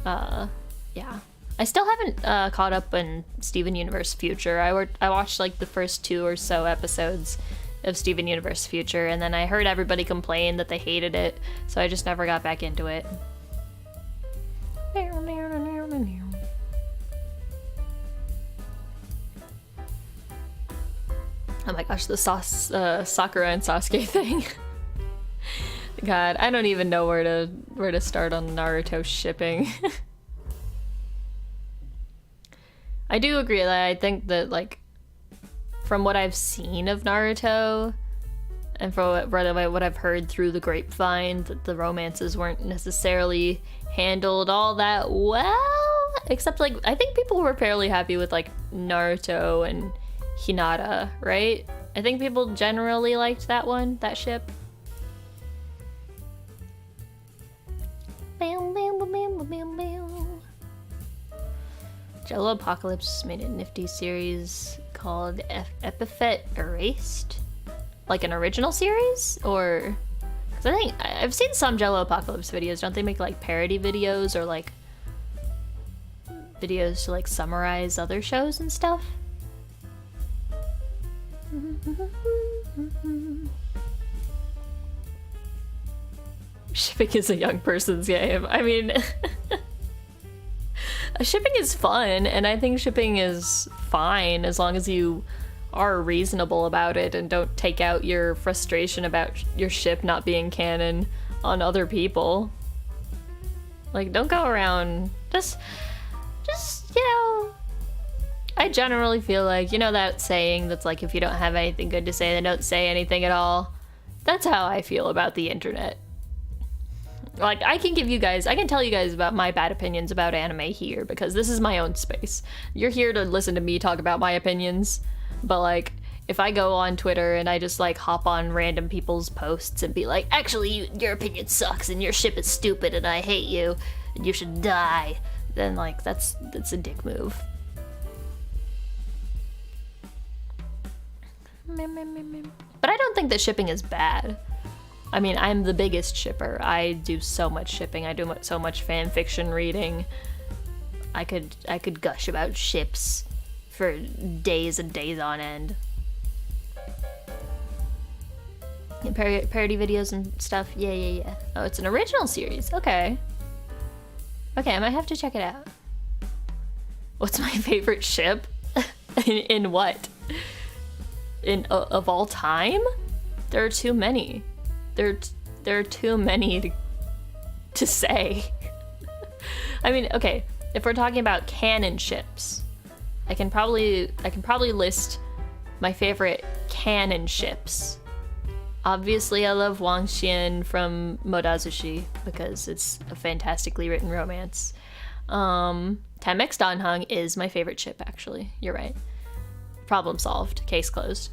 yeah. I still haven't caught up in Steven Universe Future. I watched like the first 2 or so episodes of Steven Universe Future, and then I heard everybody complain that they hated it, so I just never got back into it. Oh my gosh, the Sakura and Sasuke thing. God, I don't even know where to start on Naruto shipping. I do agree that I think that, like, from what I've seen of Naruto, and from what I've heard through the grapevine, that the romances weren't necessarily handled all that well. Except, like, I think people were fairly happy with, like, Naruto and Hinata, right? I think people generally liked that ship. Bam, bam, bam, bam, bam, bam. Jello Apocalypse made a nifty series called Epithet Erased? Like an original series? Or... because I think I've seen some Jello Apocalypse videos. Don't they make like parody videos or like videos to like summarize other shows and stuff? Shipping is a young person's game. I mean... shipping is fun, and I think shipping is fine as long as you are reasonable about it and don't take out your frustration about your ship not being canon on other people. Like, don't go around just, you know, I generally feel like, you know that saying that's like, if you don't have anything good to say, then don't say anything at all? That's how I feel about the internet. Like, I can tell you guys about my bad opinions about anime here, because this is my own space. You're here to listen to me talk about my opinions, but like, if I go on Twitter and I just like hop on random people's posts and be like, actually, your opinion sucks and your ship is stupid and I hate you and you should die, then like, that's a dick move. But I don't think that shipping is bad. I mean, I'm the biggest shipper. I do so much shipping. I do so much fan fiction reading. I could gush about ships for days and days on end. And parody videos and stuff. Yeah. Oh, it's an original series. Okay, I might have to check it out. What's my favorite ship? in what? Of all time? There are too many. There are too many to say. I mean, okay, if we're talking about canon ships, I can probably list my favorite canon ships. Obviously, I love Wang Xian from Modazushi because it's a fantastically written romance. Tenmex Danhang is my favorite ship, actually. You're right. Problem solved. Case closed.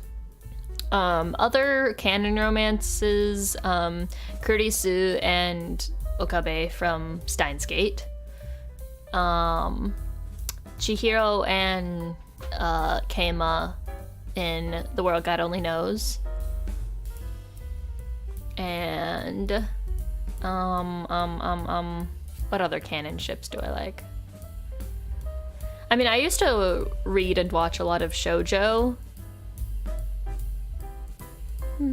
Other canon romances, Kurisu and Okabe from Steins Gate. Chihiro and Keima in The World God Only Knows. And what other canon ships do I like? I mean, I used to read and watch a lot of shoujo. Her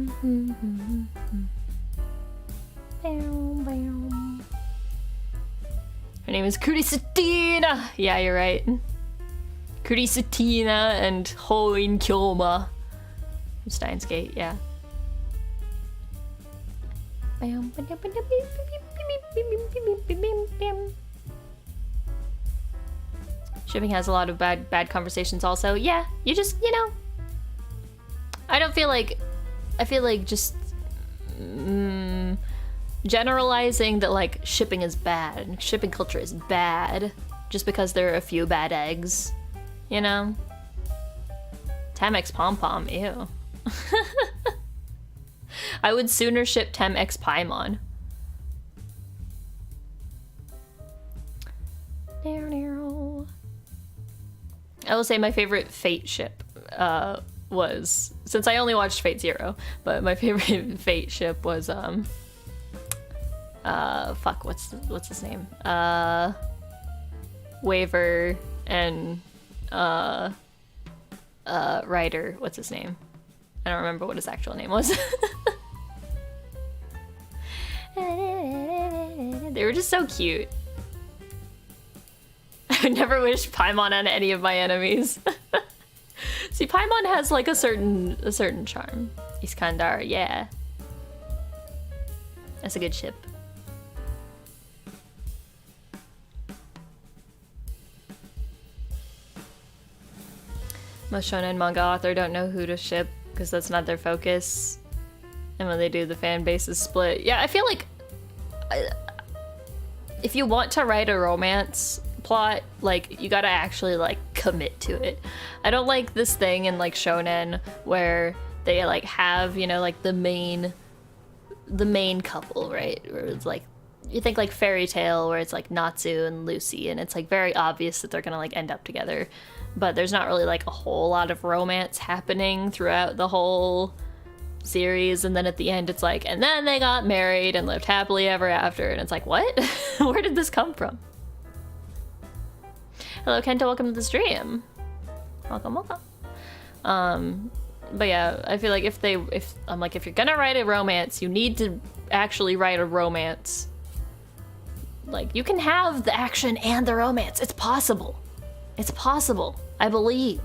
name is Kurisatina! Yeah, you're right. Kurisatina and Hoin Kyoma from Steins Gate, yeah. Shipping has a lot of bad conversations also. Yeah, you just, you know, I feel like just generalizing that like shipping is bad, shipping culture is bad, just because there are a few bad eggs, you know? Tem X Pom Pom, ew. I would sooner ship Tem X Paimon. I will say my favorite Fate ship was, since I only watched Fate Zero, but my favorite Fate ship was fuck, what's his name? Waver and Ryder, what's his name? I don't remember what his actual name was. They were just so cute. I would never wish Paimon on any of my enemies. See, Paimon has like a certain charm. Iskandar, yeah. That's a good ship. Most shonen manga author don't know who to ship because that's not their focus. And when they do, the fan base is split. Yeah, I feel like if you want to write a romance plot, like, you gotta actually like commit to it. I don't like this thing in like shonen where they like have, you know, like the main couple, right? Where it's like, you think like Fairy Tail where it's like Natsu and Lucy and it's like very obvious that they're gonna like end up together, but there's not really like a whole lot of romance happening throughout the whole series, and then at the end it's like, and then they got married and lived happily ever after, and it's like, what? Where did this come from? Hello Kenta, welcome to the stream. Welcome. But yeah, I feel like if you're gonna write a romance, you need to actually write a romance. Like, you can have the action and the romance. It's possible. It's possible, I believe.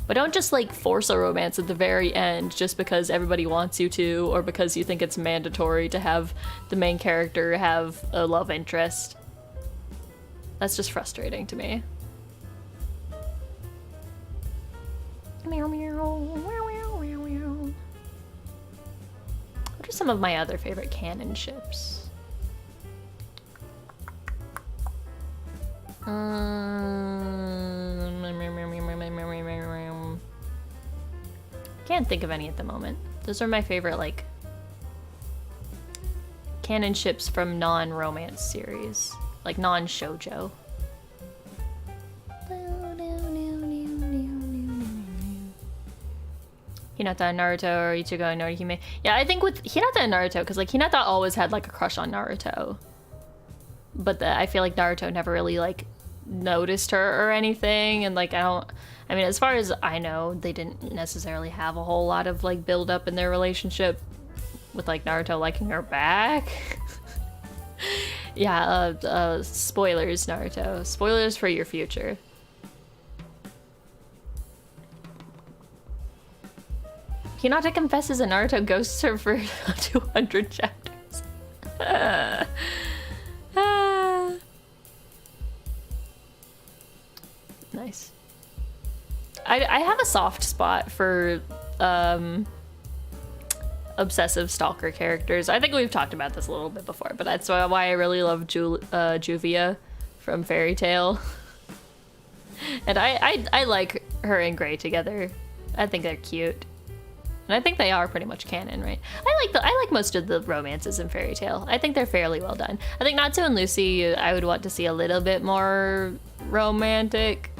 But don't just like force a romance at the very end just because everybody wants you to, or because you think it's mandatory to have the main character have a love interest. That's just frustrating to me. Meow, meow, meow, meow, meow, meow. What are some of my other favorite canon ships? Can't think of any at the moment. Those are my favorite, like, canon ships from non-romance series, like non-shoujo. Hinata and Naruto, or Ichigo and Norihime. Yeah, I think with Hinata and Naruto, because like Hinata always had like a crush on Naruto, but I feel like Naruto never really like noticed her or anything, and like I mean, as far as I know, they didn't necessarily have a whole lot of like build up in their relationship with like Naruto liking her back. Yeah, spoilers, Naruto. Spoilers for your future. Hinata confesses and Naruto ghosts her for 200 chapters. Nice. I have a soft spot for obsessive stalker characters. I think we've talked about this a little bit before, but that's why I really love Juvia from Fairy Tail. And I like her and Gray together. I think they're cute. And I think they are pretty much canon, right? I like most of the romances in Fairy Tail. I think they're fairly well done. I think Natsu and Lucy, I would want to see a little bit more romantic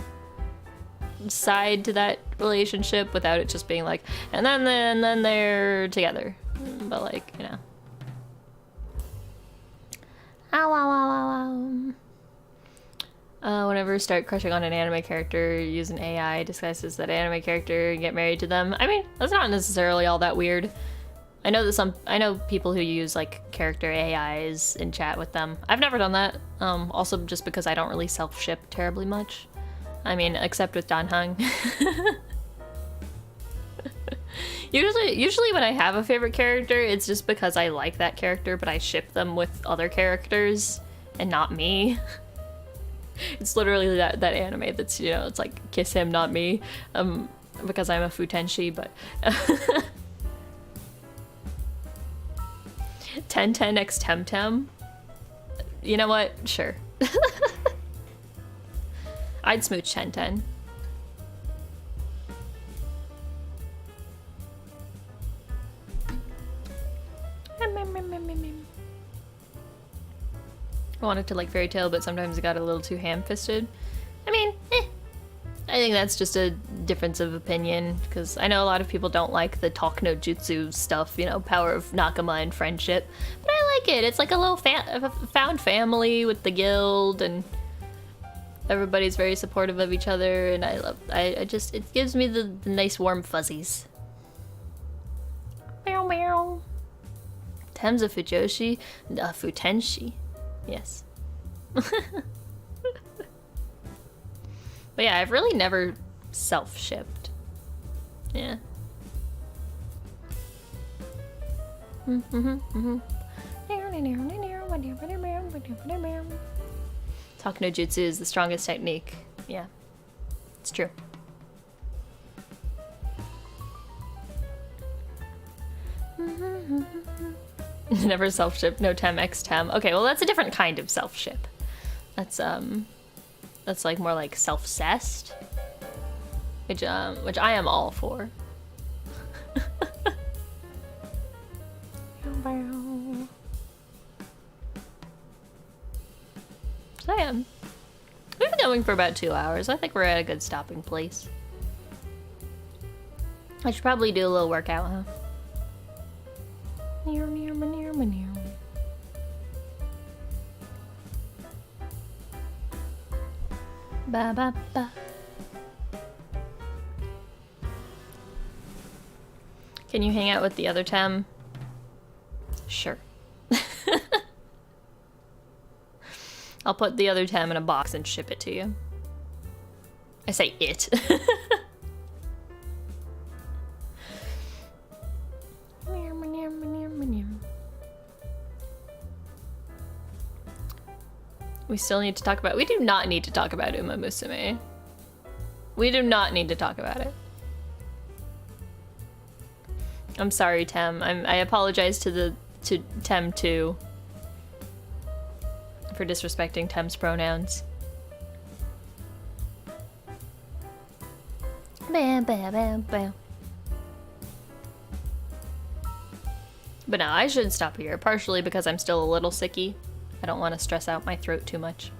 side to that relationship without it just being like, and then they're together. But like, you know. Ow, ow, ow, ow, ow. Whenever you start crushing on an anime character, use an AI disguises that anime character and get married to them. I mean, that's not necessarily all that weird. I know people who use like character AIs in chat with them. I've never done that. Also just because I don't really self-ship terribly much. I mean, except with Danhang. Usually when I have a favorite character, it's just because I like that character, but I ship them with other characters and not me. It's literally that anime that's, you know, it's like kiss him, not me, because I'm a futenshi, but 1010 x Temtem. You know what? Sure. I'd smooch 1010. I wanted to like Fairy Tail, but sometimes it got a little too ham-fisted. I mean, I think that's just a difference of opinion, because I know a lot of people don't like the talk no jutsu stuff, you know, power of Nakama and friendship. But I like it. It's like a little found family with the guild, and everybody's very supportive of each other, and I just, it gives me the nice warm fuzzies. Meow meow. Tem's a fujoshi, a futenshi. Yes. But yeah, I've really never self-shipped. Yeah. Talk no jutsu is the strongest technique. Yeah, it's true. Never self-ship, no Tem X Tem. Okay, well that's a different kind of self-ship. That's like more like self-cessed, which I am all for. So yeah, we've been going for about 2 hours. I think we're at a good stopping place. I should probably do a little workout, huh? Ba ba ba. Can you hang out with the other Tem? Sure. I'll put the other Tem in a box and ship it to you. I say it. We still need to talk about— we do not need to talk about Uma Musume. We do not need to talk about it. I'm sorry, Tem. I apologize to Tem 2 for disrespecting Tem's pronouns. Bam, bam, bam, bam. But no, I should stop here, partially because I'm still a little sicky. I don't want to stress out my throat too much.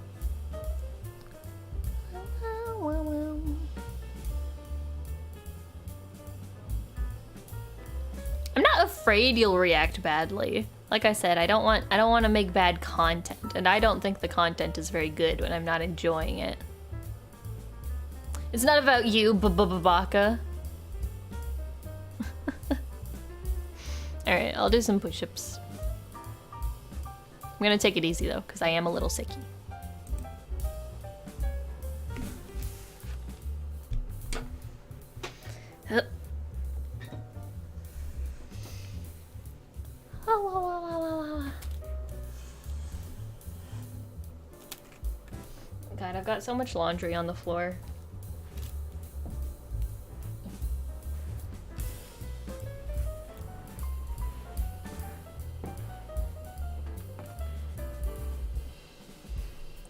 I'm not afraid you'll react badly. Like I said, I don't want to make bad content, and I don't think the content is very good when I'm not enjoying it. It's not about you, Baka. All right, I'll do some push-ups. I'm gonna take it easy though, because I am a little sicky. God, I've got so much laundry on the floor.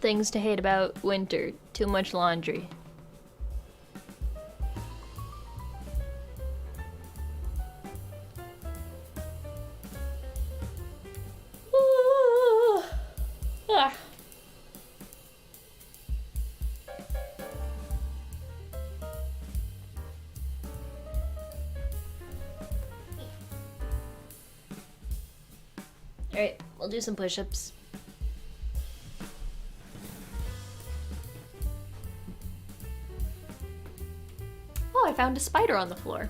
Things to hate about winter: too much laundry. Alright, we'll do some push-ups. Oh, I found a spider on the floor.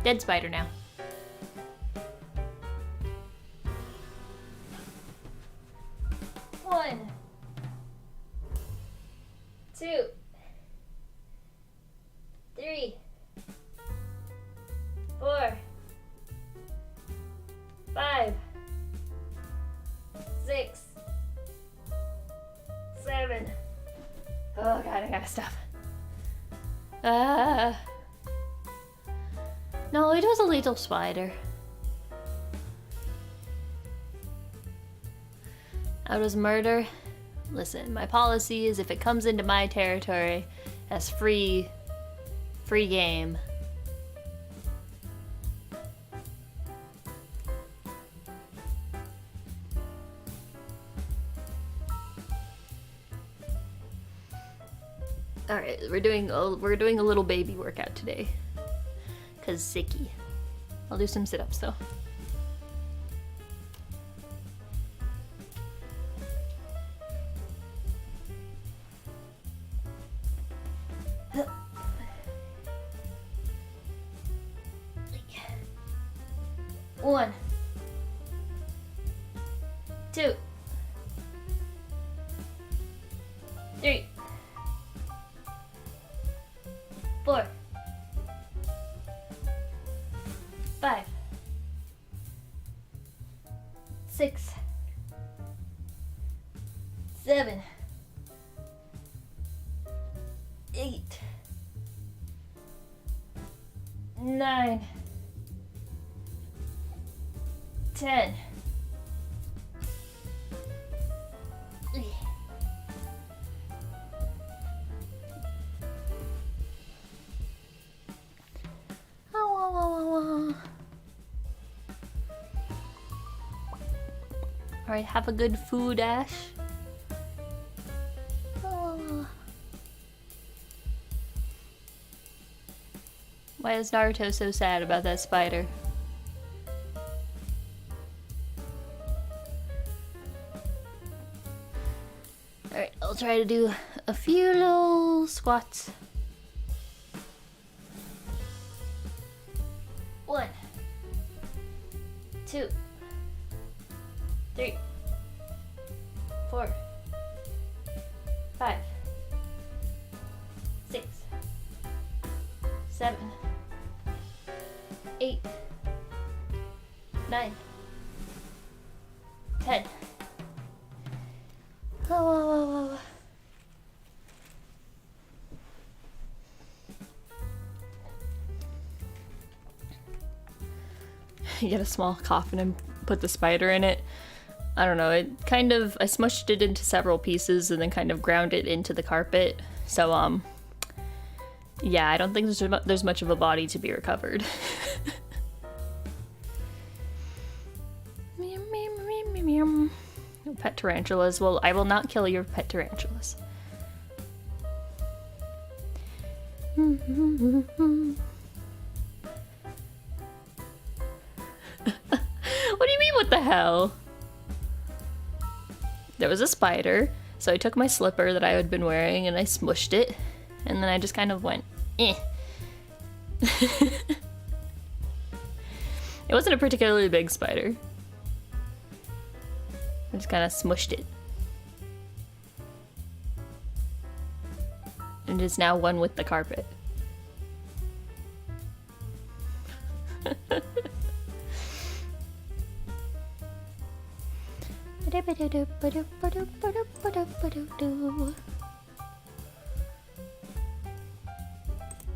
Dead spider now. One, two, three, four. stuff. No, it was a little spider. Out was murder. Listen, my policy is if it comes into my territory, that's free game. All right, we're doing a little baby workout today, cause sicky. I'll do some sit-ups though. One, 2, 3, 4, 5, 6, 7, 8, 9, 10. All right, have a good food, Ash. Why is Naruto so sad about that spider? Alright, I'll try to do a few little squats. 1, 2, 3, 4, 5, 6, 7, 8, 9, 10. Oh. You get a small coffin and put the spider in it. I don't know, it kind of, I smushed it into several pieces and then kind of ground it into the carpet. So, yeah, I don't think there's much of a body to be recovered. Pet tarantulas. Well, I will not kill your pet tarantulas. What do you mean, what the hell? There was a spider, so I took my slipper that I had been wearing and I smushed it, and then I just kind of went, eh. It wasn't a particularly big spider. I just kind of smushed it. And it is now one with the carpet.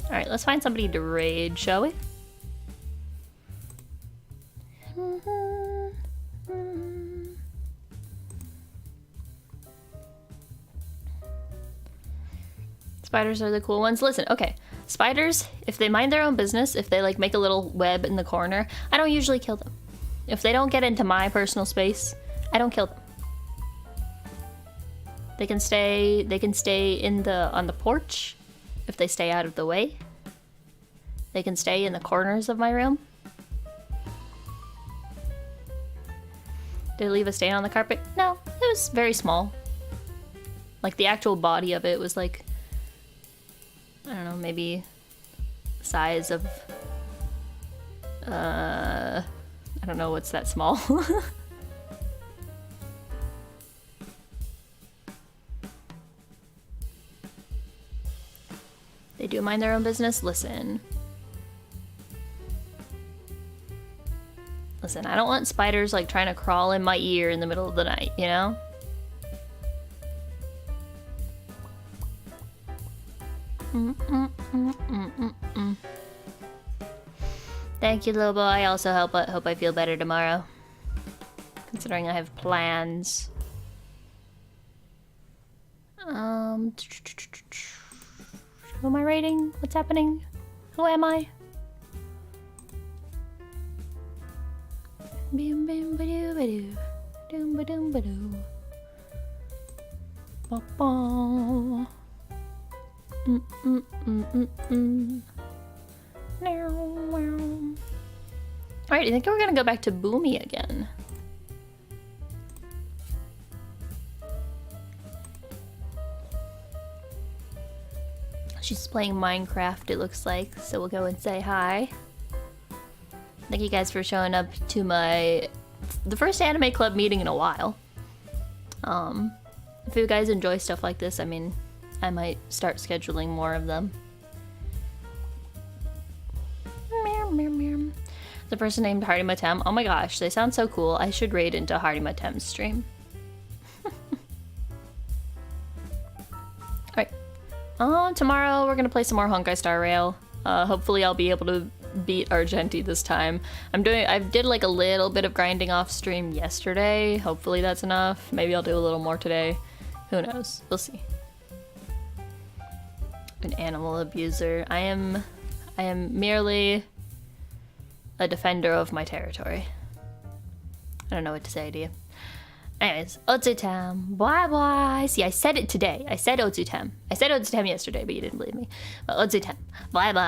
Alright, let's find somebody to raid, shall we? Spiders are the cool ones. Listen, okay. Spiders, if they mind their own business, if they like make a little web in the corner, I don't usually kill them. If they don't get into my personal space, I don't kill them. They can stay on the porch if they stay out of the way. They can stay in the corners of my room. Did it leave a stain on the carpet? No, it was very small. Like the actual body of it was like, I don't know, maybe the size of, I don't know what's that small. They do mind their own business? Listen, I don't want spiders like trying to crawl in my ear in the middle of the night, you know? Thank you, Lobo. I also hope I feel better tomorrow. Considering I have plans. Who am I rating? What's happening? Who am I? Bim bim ba doo ba doo. Doom ba doom ba doo. Ba ba. Alright, I think we're gonna go back to Boomy again. She's playing Minecraft, it looks like, so we'll go and say hi. Thank you guys for showing up to the first anime club meeting in a while. If you guys enjoy stuff like this, I mean, I might start scheduling more of them. The person named Harima Tem. Oh my gosh, they sound so cool. I should raid into Harima Tem's stream. Alright. Tomorrow we're gonna play some more Honkai Star Rail. Hopefully I'll be able to beat Argenti this time. I did like a little bit of grinding off stream yesterday. Hopefully that's enough. Maybe I'll do a little more today. Who knows? We'll see. An animal abuser. I am merely a defender of my territory. I don't know what to say to you. Anyways, Otsutem, bye bye. See, I said it today. I said Otsutem. I said Otsutem yesterday, but you didn't believe me. But Otsutem, bye bye.